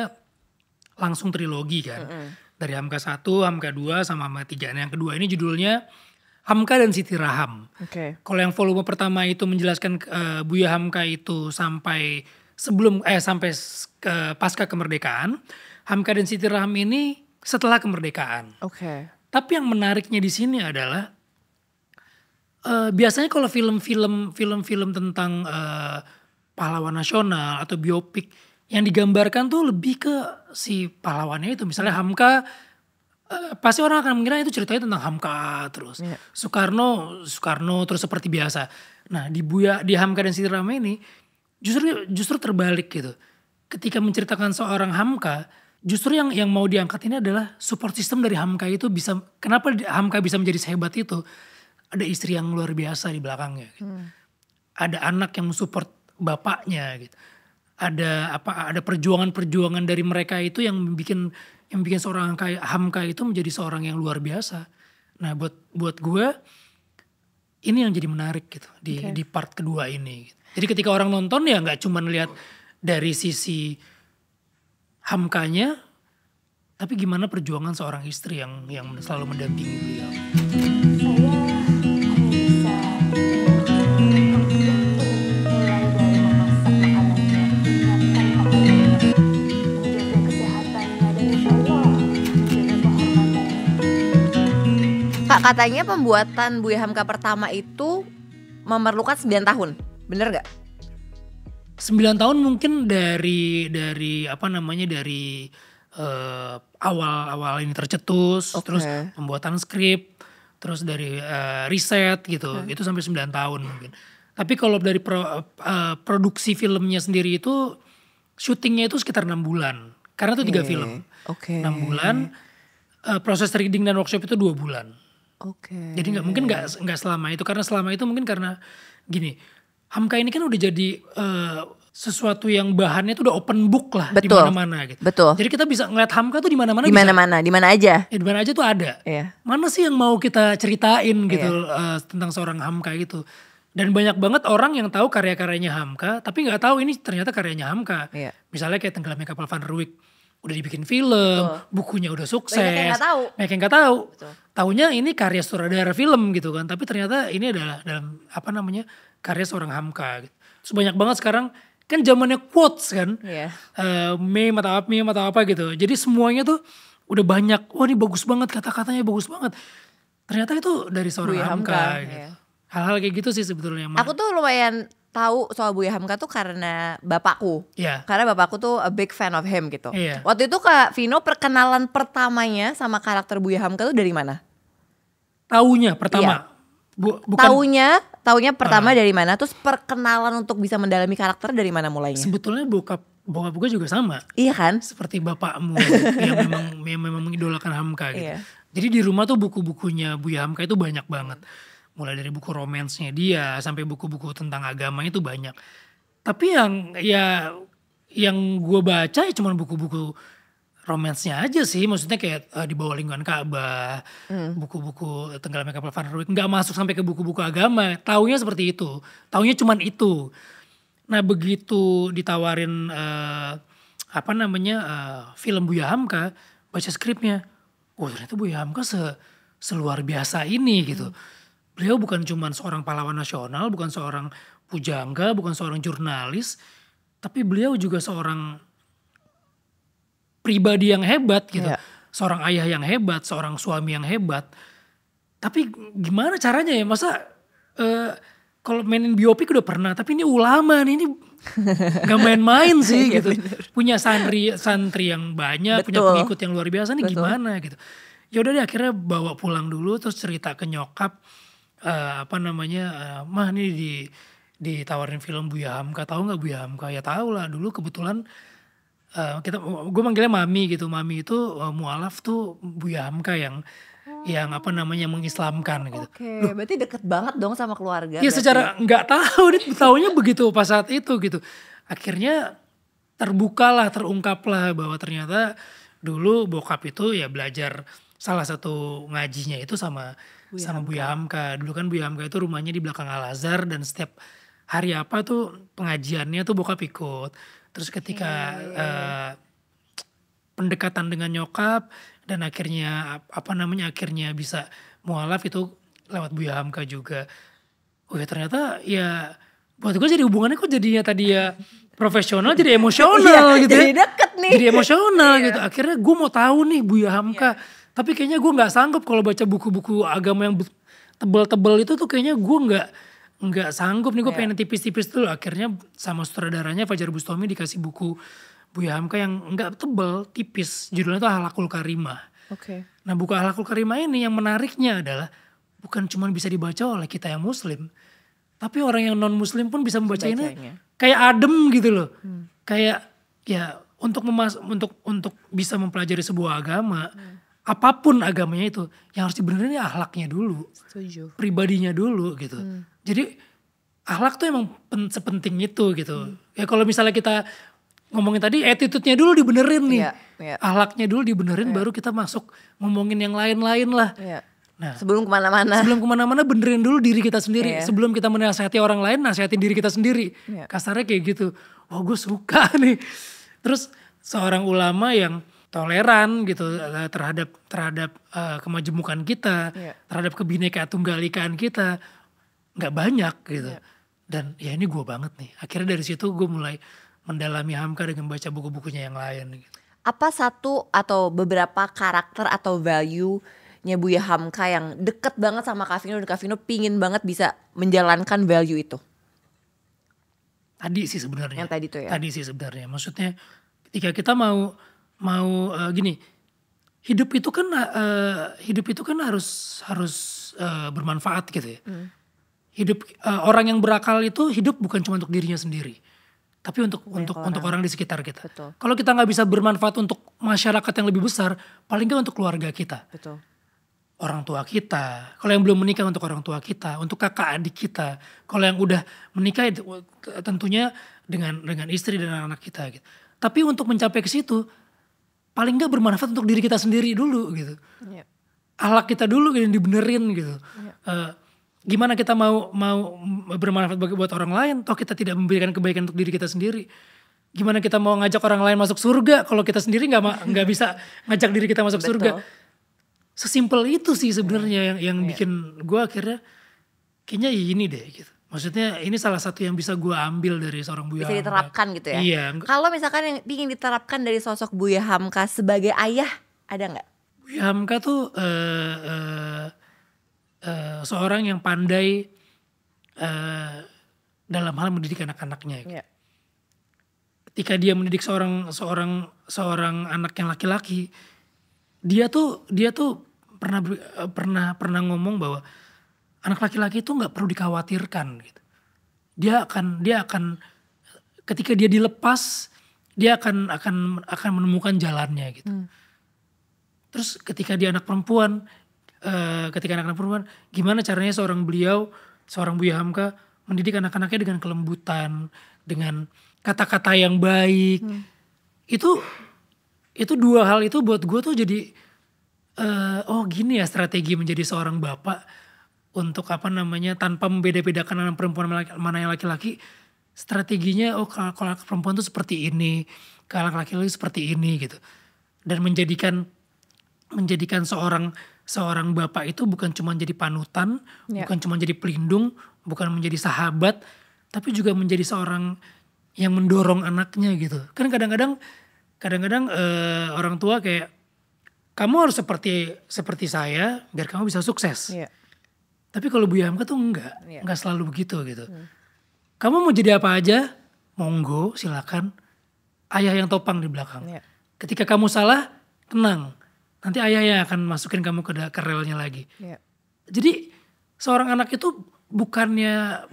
langsung trilogi kan. Dari Hamka 1, Hamka 2 sama Hamka 3. Nah yang kedua ini judulnya Hamka dan Siti Raham. Oke. Kalau yang volume pertama itu menjelaskan Buya Hamka itu sampai pasca kemerdekaan. Hamka dan Siti Raham ini setelah kemerdekaan. Oke. Tapi yang menariknya di sini adalah biasanya kalau film-film tentang pahlawan nasional atau biopik yang digambarkan tuh lebih ke si pahlawannya itu. Misalnya Hamka, pasti orang akan mengira itu ceritanya tentang Hamka terus. Iya. Soekarno terus seperti biasa. Nah di Hamka dan Siti Raham ini justru terbalik gitu. Ketika menceritakan seorang Hamka, justru yang mau diangkat ini adalah support system dari Hamka itu bisa. Kenapa Hamka bisa menjadi sehebat itu? Ada istri yang luar biasa di belakangnya. Gitu. Ada anak yang mensupport bapaknya gitu. ada perjuangan-perjuangan dari mereka itu yang bikin seorang Hamka itu menjadi seorang yang luar biasa. Nah buat gue ini yang jadi menarik gitu di part kedua ini. Jadi ketika orang nonton ya nggak cuma lihat dari sisi Hamkanya, tapi gimana perjuangan seorang istri yang selalu mendampingi beliau. Katanya pembuatan Buya Hamka pertama itu memerlukan 9 tahun, bener gak? 9 tahun mungkin dari awal ini tercetus, terus pembuatan skrip, terus dari riset gitu, itu sampai 9 tahun mungkin. Tapi kalau dari produksi filmnya sendiri itu syutingnya itu sekitar 6 bulan, karena itu 3 film, 6 bulan, proses reading dan workshop itu 2 bulan. Jadi mungkin nggak selama itu, karena selama itu mungkin karena gini, Hamka ini kan udah jadi sesuatu yang bahannya tuh udah open book lah di mana-mana gitu. Betul. Jadi kita bisa ngeliat Hamka tuh di mana-mana. Di mana aja. Ya, di mana aja tuh ada. Yeah. Mana sih yang mau kita ceritain gitu tentang seorang Hamka itu. Dan banyak banget orang yang tahu karya-karyanya Hamka, tapi nggak tahu ini ternyata karyanya Hamka. Yeah. Misalnya kayak Tenggelamnya Kapal Van der Wijk. Udah dibikin film, bukunya udah sukses. Banyak yang gak tahu. Taunya ini karya sutradara film gitu kan. Tapi ternyata ini adalah dalam karya seorang Hamka. Gitu. Terus banyak banget sekarang, kan zamannya quotes kan. Meme atau apa gitu. Jadi semuanya tuh udah banyak, wah ini bagus banget, kata-katanya bagus banget. Ternyata itu dari seorang Hamka gitu. Hal-hal kayak gitu sih sebetulnya. Aku tuh lumayan tahu soal Buya Hamka tuh karena bapakku. Karena bapakku tuh a big fan of him gitu. Waktu itu Kak Vino, perkenalan pertamanya sama karakter Buya Hamka tuh dari mana? Taunya pertama. Taunya pertama dari mana? Terus perkenalan untuk bisa mendalami karakter dari mana mulainya? Sebetulnya bokap gue juga sama. Iya kan? Seperti bapakmu yang memang mengidolakan Hamka gitu. Jadi di rumah tuh buku-bukunya Buya Hamka itu banyak banget. Mulai dari buku romansnya dia sampai buku-buku tentang agama itu banyak. Tapi yang gue baca ya cuma buku-buku romansnya aja sih. Maksudnya kayak Di Bawah Lingkungan Ka'bah, buku-buku Tenggelamnya Kapal Van der Wijk. Nggak masuk sampai ke buku-buku agama. Taunya seperti itu. Taunya cuma itu. Nah begitu ditawarin film Buya Hamka, baca skripnya, ternyata Buya Hamka seluar biasa ini gitu. Beliau bukan cuma seorang pahlawan nasional, bukan seorang pujangga, bukan seorang jurnalis, tapi beliau juga seorang pribadi yang hebat gitu. Seorang ayah yang hebat, seorang suami yang hebat. Tapi gimana caranya ya, masa kalau mainin biopik udah pernah, tapi ini ulama nih, ini gak main-main sih gitu. Punya santri yang banyak, punya pengikut yang luar biasa, nih gimana gitu. Yaudah deh akhirnya bawa pulang dulu, terus cerita ke nyokap. Mah nih ditawarin film Buya Hamka, tahu nggak Buya Hamka? Ya tahu lah, dulu kebetulan gue manggilnya Mami gitu. Mami itu mualaf tuh Buya Hamka yang mengislamkan gitu. Berarti deket banget dong sama keluarga. Iya secara nggak tahu, dia taunya begitu pas saat itu gitu. Akhirnya terungkaplah bahwa ternyata dulu bokap itu ya belajar, salah satu ngajinya itu sama Buya Hamka. Dulu kan Buya Hamka itu rumahnya di belakang Al-Azhar, dan setiap hari apa tuh pengajiannya tuh bokap ikut. Terus ketika pendekatan dengan nyokap dan akhirnya akhirnya bisa mualaf itu lewat Buya Hamka juga. Ternyata ya buat gue jadi hubungannya kok jadinya tadi ya profesional jadi emosional gitu ya. Jadi deket nih. Jadi emosional gitu. Akhirnya gue mau tahu nih Buya Hamka. Tapi kayaknya gue nggak sanggup kalau baca buku-buku agama yang tebel-tebel itu tuh, kayaknya gue nggak sanggup nih, gue pengen tipis-tipis dulu. Akhirnya sama sutradaranya Fajar Bustami dikasih buku Buya Hamka yang nggak tebel, tipis. Judulnya tuh Akhlakul Karimah. Nah buku Akhlakul Karimah ini yang menariknya adalah bukan cuma bisa dibaca oleh kita yang muslim, tapi orang yang non muslim pun bisa membaca ini kayak adem gitu loh. Kayak ya untuk bisa mempelajari sebuah agama. Apapun agamanya itu, yang harus dibenerin ya akhlaknya dulu. Setuju. Pribadinya dulu gitu. Jadi akhlak tuh emang sepenting itu gitu. Ya kalau misalnya kita ngomongin tadi attitude-nya dulu dibenerin nih. Iya. Akhlaknya dulu dibenerin baru kita masuk ngomongin yang lain-lain lah. Iya. Nah, Sebelum kemana-mana benerin dulu diri kita sendiri. Iya. Sebelum kita menasihati orang lain, nasihatin diri kita sendiri. Iya. Kasarnya kayak gitu. Wah, gue suka nih. Terus seorang ulama yang toleran gitu terhadap kemajemukan kita, Iya. terhadap kebinekaan tunggalikaan kita, nggak banyak gitu. Iya. Dan ya ini gue banget nih. Akhirnya dari situ gue mulai mendalami Hamka dengan baca buku-bukunya yang lain. Gitu. Apa satu atau beberapa karakter atau value-nya Buya Hamka yang deket banget sama Kak Vino dan Kak Vino pingin banget bisa menjalankan value itu? Tadi sih sebenarnya. Yang tadi tuh ya? Tadi sih sebenarnya. Maksudnya ketika kita mau gini, hidup itu kan harus bermanfaat gitu ya. Hidup orang yang berakal itu hidup bukan cuma untuk dirinya sendiri, tapi untuk orang di sekitar kita. Betul. Kalau kita nggak bisa bermanfaat untuk masyarakat yang lebih besar, paling nggak untuk keluarga kita. Betul. Orang tua kita, kalau yang belum menikah untuk orang tua kita, untuk kakak adik kita, kalau yang udah menikah tentunya dengan istri dan anak kita gitu. Tapi untuk mencapai ke situ, paling nggak bermanfaat untuk diri kita sendiri dulu gitu. Iya. Akhlak kita dulu yang dibenerin gitu. Gimana kita mau bermanfaat buat orang lain, toh kita tidak memberikan kebaikan untuk diri kita sendiri. Gimana kita mau ngajak orang lain masuk surga, kalau kita sendiri nggak bisa ngajak diri kita masuk surga. Sesimpel itu sih sebenarnya yang bikin gue akhirnya kayaknya ini deh gitu. Maksudnya ini salah satu yang bisa gue ambil dari seorang Buya Bisa Hamka. diterapkan gitu ya? Iya. Kalau misalkan yang ingin diterapkan dari sosok Buya Hamka sebagai ayah, ada nggak? Buya Hamka tuh seorang yang pandai dalam hal mendidik anak-anaknya. Gitu. Iya. Ketika dia mendidik seorang anak yang laki-laki, dia tuh pernah ngomong bahwa anak laki-laki itu nggak perlu dikhawatirkan gitu. Dia akan ketika dia dilepas, dia akan menemukan jalannya gitu. Terus ketika dia anak perempuan, gimana caranya seorang Buya Hamka mendidik anak-anaknya dengan kelembutan, dengan kata-kata yang baik. Itu dua hal itu buat gue tuh jadi gini ya strategi menjadi seorang bapak untuk tanpa membeda-bedakan anak perempuan mana yang laki-laki. Strateginya kalau anak perempuan tuh seperti ini, kalau anak laki-laki seperti ini gitu. Dan menjadikan seorang bapak itu bukan cuma jadi panutan, bukan cuma jadi pelindung, bukan menjadi sahabat, tapi juga menjadi seorang yang mendorong anaknya gitu. Kan kadang-kadang orang tua kayak, kamu harus seperti saya biar kamu bisa sukses. Iya. Tapi kalau Buya Hamka tuh enggak selalu begitu gitu. Kamu mau jadi apa aja, monggo silakan. Ayah yang topang di belakang. Iya. Ketika kamu salah, tenang. Nanti ayah yang akan masukin kamu ke relnya lagi. Iya. Jadi seorang anak itu bukannya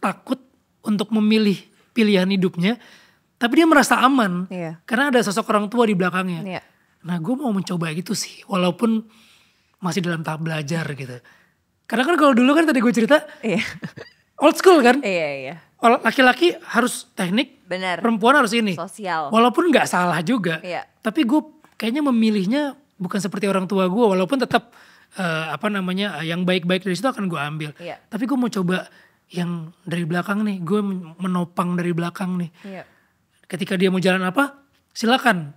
takut untuk memilih pilihan hidupnya, tapi dia merasa aman. Iya. Karena ada sosok orang tua di belakangnya. Iya. Nah gue mau mencoba itu sih, walaupun masih dalam tahap belajar gitu. Karena kan kalau dulu kan tadi gue cerita, Iya. old school kan. Iya. Laki-laki harus teknik, Benar. perempuan harus ini. Sosial. Walaupun gak salah juga. Iya. Tapi gue kayaknya memilihnya bukan seperti orang tua gue, walaupun tetap yang baik-baik dari situ akan gue ambil. Iya. Tapi gue mau coba yang dari belakang nih, gue menopang dari belakang nih. Iya. Ketika dia mau jalan apa, silakan.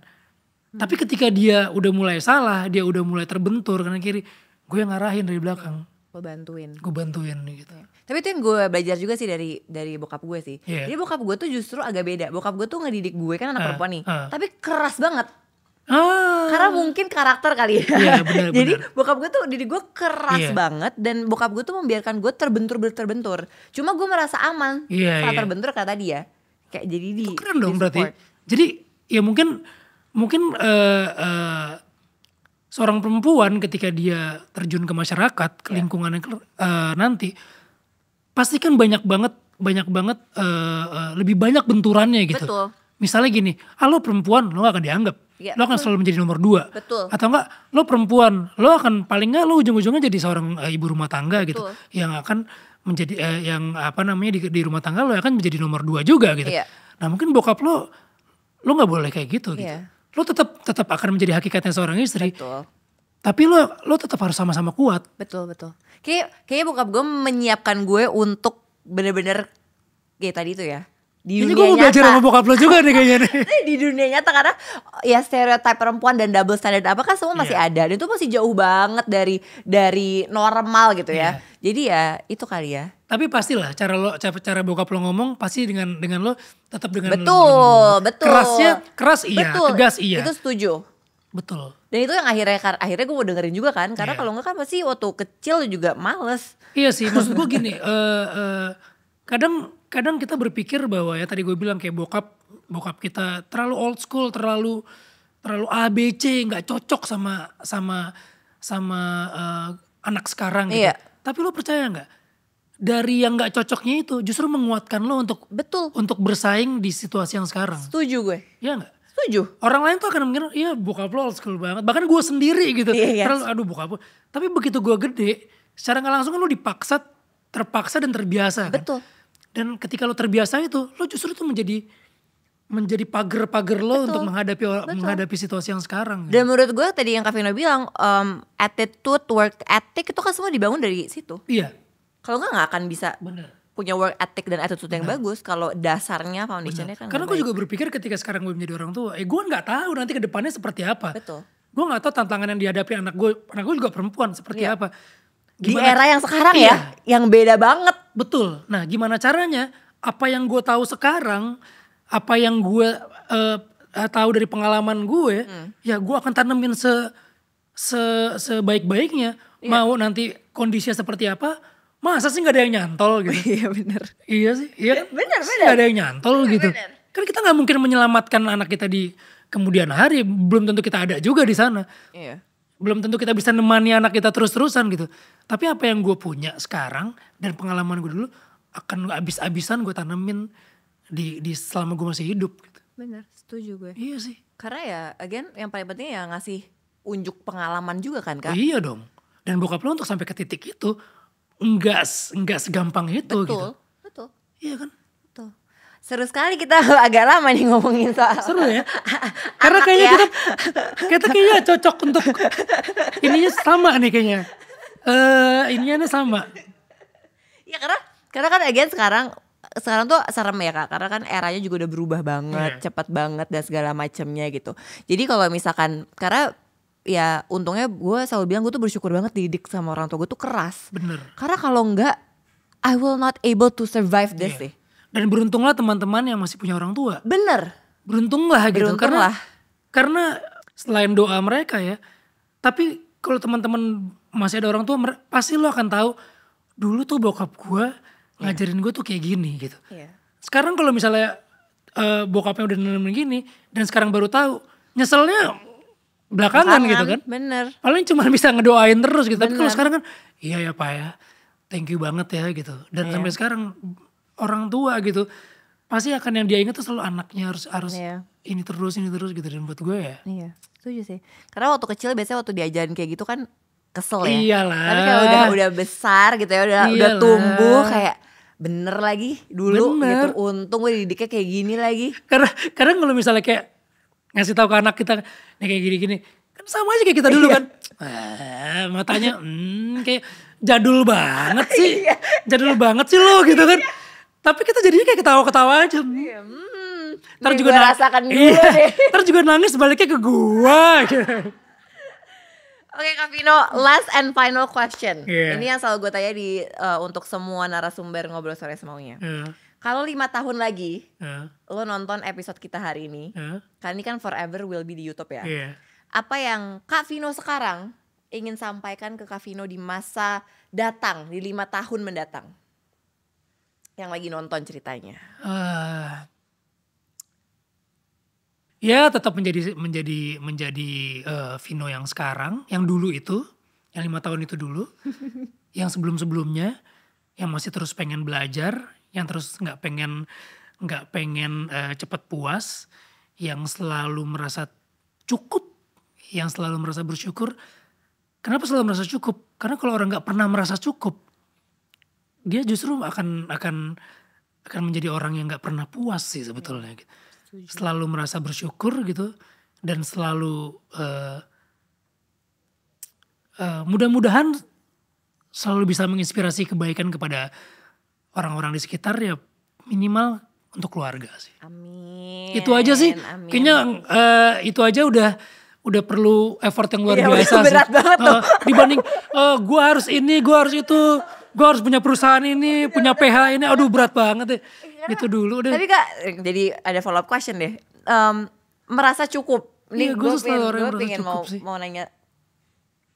Tapi ketika dia udah mulai salah, dia udah mulai terbentur kanan kiri, gue yang ngarahin dari belakang. Lo bantuin. Gue bantuin gitu. Tapi itu yang gue belajar juga sih dari bokap gue sih. Iya. Jadi bokap gue tuh justru agak beda. Bokap gue tuh ngedidik gue kan anak perempuan nih. ah. Tapi keras banget. Ah. Karena mungkin karakter kali ya. Iya, benar, Jadi benar. bokap gue tuh didik gue keras Iya. banget. Dan bokap gue tuh membiarkan gue terbentur. Cuma gue merasa aman Iya, saat iya. terbentur kata dia. Kayak jadi Keren dong berarti. support. Jadi ya mungkin seorang perempuan ketika dia terjun ke masyarakat, ke lingkungan nanti, pasti kan banyak banget lebih banyak benturannya gitu. Betul. Misalnya gini, lo perempuan, lo gak akan dianggap. Iya, Lo akan betul. selalu menjadi nomor 2. Betul. Atau enggak, lo perempuan, lo akan paling enggak lo ujung-ujungnya jadi seorang ibu rumah tangga gitu. Betul. Yang akan menjadi yang apa namanya di rumah tangga lo akan menjadi nomor 2 juga gitu. Iya. Nah mungkin bokap lo nggak boleh kayak gitu gitu. Iya. Lo tetap akan menjadi hakikatnya seorang istri. Betul. Tapi lo tetap harus sama-sama kuat. Betul. Kayaknya bokap gue menyiapkan gue untuk bener-bener kayak tadi itu ya. Di Ini dunia gue mau belajar nyata. sama bokap lo juga nih kayaknya nih. Di dunia nyata karena ya stereotip perempuan dan double standard apa kan semua masih Iya. ada. Dan itu masih jauh banget dari normal gitu ya. Iya. Jadi ya itu kali ya. Tapi pastilah cara bokap lo ngomong pasti dengan lo tetap dengan Betul. kerasnya keras iya, Betul. tegas iya. Itu setuju. Betul. Dan itu yang akhirnya gue mau dengerin juga kan. Karena Iya. kalau enggak kan pasti waktu kecil juga males. Iya sih, maksud gue gini, kadang kita berpikir bahwa ya tadi gue bilang kayak bokap kita terlalu old school, terlalu ABC, nggak cocok sama anak sekarang gitu. Iya. Tapi lo percaya nggak? Dari yang nggak cocoknya itu justru menguatkan lo Betul. untuk bersaing di situasi yang sekarang. Setuju gue. Iya nggak? Setuju. Orang lain tuh akan mikir, iya bokap lo old school banget. Bahkan gue sendiri gitu. Iya. Terlalu, aduh bokap lo. Tapi begitu gue gede, secara gak langsung kan lo terpaksa dan terbiasa kan. Betul. Dan ketika lo terbiasa itu, lo justru tuh menjadi pagar-pagar lo untuk menghadapi situasi yang sekarang. Dan menurut gue tadi yang Kak Vino bilang, attitude, work ethic itu kan semua dibangun dari situ. Iya, Kalau nggak akan bisa bener. punya work ethic dan attitude yang bagus kalau dasarnya foundationnya kan Karena nggak gue baik. juga berpikir ketika sekarang gue menjadi orang tua, gue nggak tahu nanti ke depannya seperti apa. Betul. Gue nggak tahu tantangan yang dihadapi anak gue juga perempuan seperti Iya. apa. Di era yang sekarang Iya. ya, yang beda banget. Betul. Nah, gimana caranya? Apa yang gue tahu sekarang, apa yang gue tahu dari pengalaman gue, ya gue akan tanemin sebaik-baiknya. Iya. Mau nanti kondisinya seperti apa? Masa sih nggak ada yang nyantol gitu? Iya bener. Iya sih, iya. Bener. Nggak ada yang nyantol gitu. bener. Kan kita nggak mungkin menyelamatkan anak kita di kemudian hari. Belum tentu kita ada juga di sana. Iya. Belum tentu kita bisa nemani anak kita terus-terusan gitu. Tapi apa yang gue punya sekarang dan pengalaman gue dulu akan abis-abisan gue tanemin di selama gue masih hidup gitu. Bener, setuju gue. Iya sih. Karena ya, again, yang paling penting ya ngasih unjuk pengalaman juga kan Kak. Oh, iya dong. Dan bokap lo untuk sampai ke titik itu enggak segampang itu gitu. Betul. Iya kan? Betul. Seru sekali kita agak lama nih ngomongin soal. Seru ya. Karena Anak kayaknya ya. kita kayaknya cocok untuk ininya sama nih kayaknya. Ininya sama. Ya karena kan again sekarang tuh serem ya Kak. Karena kan eranya juga udah berubah banget, Iya. cepat banget dan segala macamnya gitu. Jadi kalau misalkan karena ya untungnya gue selalu bilang gue tuh bersyukur banget dididik sama orang tua gue tuh keras. Bener. Karena kalau enggak I will not able to survive this Iya. sih. Dan beruntunglah teman-teman yang masih punya orang tua. Bener. Beruntunglah gitu. Beruntunglah. Karena selain doa mereka ya. Tapi kalau teman-teman masih ada orang tua, pasti lo akan tahu dulu tuh bokap gue ngajarin gue tuh kayak gini gitu. Iya. Sekarang kalau misalnya bokapnya udah nemenin gini dan sekarang baru tahu, nyeselnya belakangan gitu kan. Bener. Paling cuma bisa ngedoain terus gitu. Tapi kalau Bener. sekarang kan iya ya Pak ya, thank you banget ya gitu. Dan sampai sekarang orang tua gitu pasti akan yang dia ingat tuh selalu anaknya harus Iya. ini terus gitu. Dan buat gue ya Iya, setuju sih. Karena waktu kecil biasanya waktu diajarin kayak gitu kan kesel ya. Iyalah. Tapi kayak udah besar gitu ya, udah Iyalah. tumbuh kayak bener lagi dulu Bener. gitu. Untung gue didiknya kayak gini lagi. karena kalau misalnya kayak ngasih tahu ke anak kita nih kayak gini-gini kan sama aja kayak kita dulu kan. Matanya kayak jadul banget sih. Jadul banget sih lo gitu kan. Tapi kita jadinya kayak ketawa-ketawa aja. Ntar Ini juga gua rasakan dulu iya, deh. ntar juga nangis baliknya ke gua gitu. Oke Kak Vino, last and final question. Iya. Ini yang selalu gue tanya untuk semua narasumber ngobrol sore semaunya. Ya, Kalau 5 tahun lagi ya, lo nonton episode kita hari ini, ya, kan ini kan forever will be di YouTube ya. iya. Apa yang Kak Vino sekarang ingin sampaikan ke Kak Vino di masa datang, di 5 tahun mendatang? Yang lagi nonton ceritanya. Ya tetap menjadi Vino yang sekarang, yang dulu itu, yang 5 tahun itu dulu, yang sebelumnya, yang masih terus pengen belajar, yang terus nggak pengen cepat puas, yang selalu merasa cukup, yang selalu merasa bersyukur. Kenapa selalu merasa cukup? Karena kalau orang nggak pernah merasa cukup, dia justru akan menjadi orang yang nggak pernah puas sih sebetulnya gitu. Selalu merasa bersyukur gitu dan selalu mudah-mudahan selalu bisa menginspirasi kebaikan kepada orang-orang di sekitar ya, minimal untuk keluarga sih. Amin. Itu aja sih. Amin. Kayaknya itu aja udah perlu effort yang luar biasa berat sih. banget tuh. Dibanding gue harus ini, gue harus itu, gue harus punya perusahaan ini, punya PH ini, aduh berat banget deh. Itu dulu deh. Tapi Kak, jadi ada follow up question deh. Merasa cukup. Iya, Nih gue selalu orang yang gue merasa pengen cukup sih. mau nanya.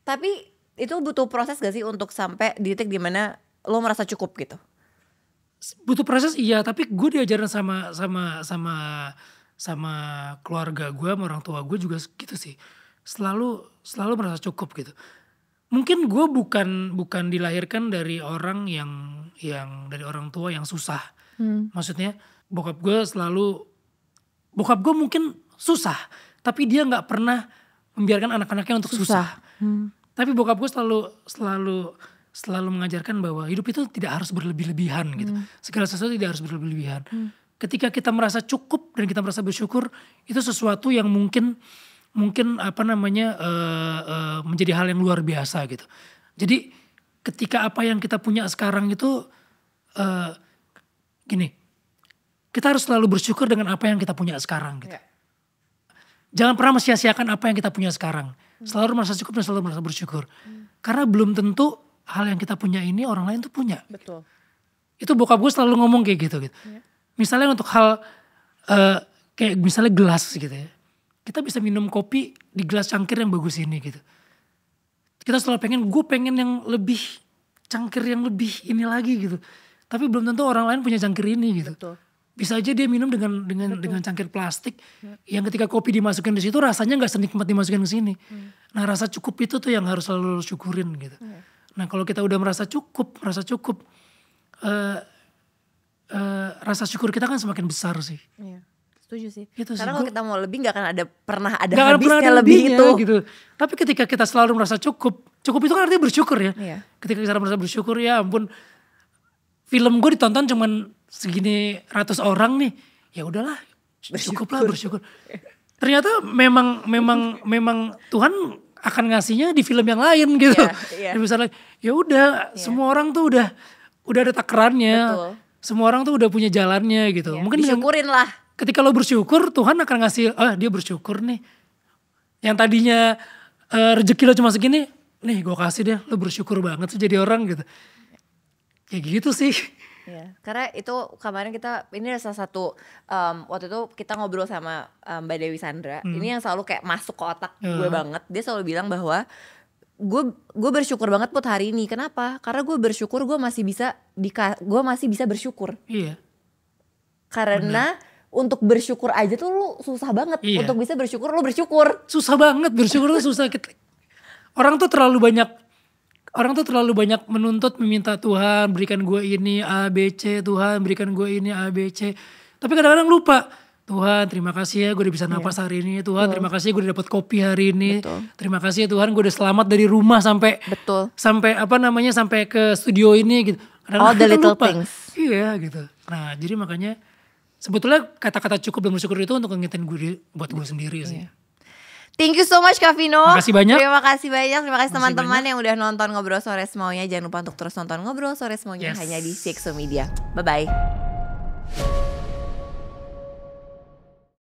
Tapi itu butuh proses gak sih untuk sampai di titik dimana lo merasa cukup gitu? Butuh proses iya, tapi gue diajarin sama keluarga gue, sama orang tua gue juga gitu sih. Selalu merasa cukup gitu. Mungkin gue bukan dilahirkan dari orang yang dari orang tua yang susah. Maksudnya bokap gue mungkin susah, tapi dia nggak pernah membiarkan anak-anaknya untuk susah. Tapi bokap gue selalu mengajarkan bahwa hidup itu tidak harus berlebih-lebihan gitu. Segala sesuatu tidak harus berlebih-lebihan. Ketika kita merasa cukup dan kita merasa bersyukur, itu sesuatu yang mungkin menjadi hal yang luar biasa gitu. Jadi ketika apa yang kita punya sekarang itu gini, kita harus selalu bersyukur dengan apa yang kita punya sekarang gitu. Jangan pernah sia-siakan apa yang kita punya sekarang. Selalu merasa cukup dan selalu merasa bersyukur. Karena belum tentu hal yang kita punya ini orang lain tuh punya. Betul. Itu bokap gue selalu ngomong kayak gitu. Misalnya untuk hal kayak misalnya gelas gitu ya. Kita bisa minum kopi di gelas cangkir yang bagus ini gitu. Kita selalu pengen yang lebih cangkir yang lebih ini lagi gitu. Tapi belum tentu orang lain punya cangkir ini gitu. Betul. Bisa aja dia minum dengan cangkir plastik yang ketika kopi dimasukin di situ rasanya nggak senikmat dimasukin ke sini. Nah rasa cukup itu tuh yang harus selalu syukurin gitu. Nah kalau kita udah merasa cukup, rasa syukur kita kan semakin besar sih. Iya, setuju sih. Gitu Karena sih, kalau kita mau lebih nggak akan pernah ada nggak akan pernah habisnya ada lebih lebihnya itu. gitu. Tapi ketika kita selalu merasa cukup itu kan artinya bersyukur ya. Iya. Ketika kita merasa bersyukur ya ampun, film gue ditonton cuman segini ratus orang nih, ya udahlah cukuplah bersyukur. Ternyata memang Tuhan akan ngasihnya di film yang lain gitu. Iya. Misalnya ya udah semua orang tuh udah ada takarannya. Betul. Semua orang tuh udah punya jalannya gitu. Iya. Mungkin Disyukurin lah. ketika lo bersyukur Tuhan akan ngasih, dia bersyukur nih. Yang tadinya rezeki lo cuma segini, nih gue kasih deh, lo bersyukur banget tuh jadi orang gitu. Kayak gitu sih. Iya, karena itu kemarin ini ada salah satu waktu itu kita ngobrol sama Mbak Dewi Sandra. Ini yang selalu kayak masuk ke otak gue banget. Dia selalu bilang bahwa gue bersyukur banget Put hari ini. Kenapa? Karena gue bersyukur gue masih bisa bersyukur. Iya. Karena untuk bersyukur aja tuh lu susah banget. Iya. Untuk bisa bersyukur lu bersyukur. Susah banget bersyukur tuh susah. Orang tuh terlalu banyak menuntut, meminta Tuhan berikan gue ini A, B, C, Tuhan berikan gue ini A, B, C. Tapi kadang-kadang lupa, Tuhan terima kasih ya gue udah bisa napas hari ini. Tuhan terima kasih ya gue udah dapat kopi hari ini. Terima kasih ya Tuhan gue udah selamat dari rumah sampai sampai ke studio ini gitu. All the little things. Iya gitu. Nah jadi makanya sebetulnya kata-kata cukup dan bersyukur itu untuk ngingetin gue buat gue sendiri sih. Thank you so much Kak Vino. Makasih banyak. Terima kasih teman-teman yang udah nonton Ngobrol Sore Semaunya. Jangan lupa untuk terus nonton Ngobrol Sore Semaunya hanya di CXO Media. Bye-bye.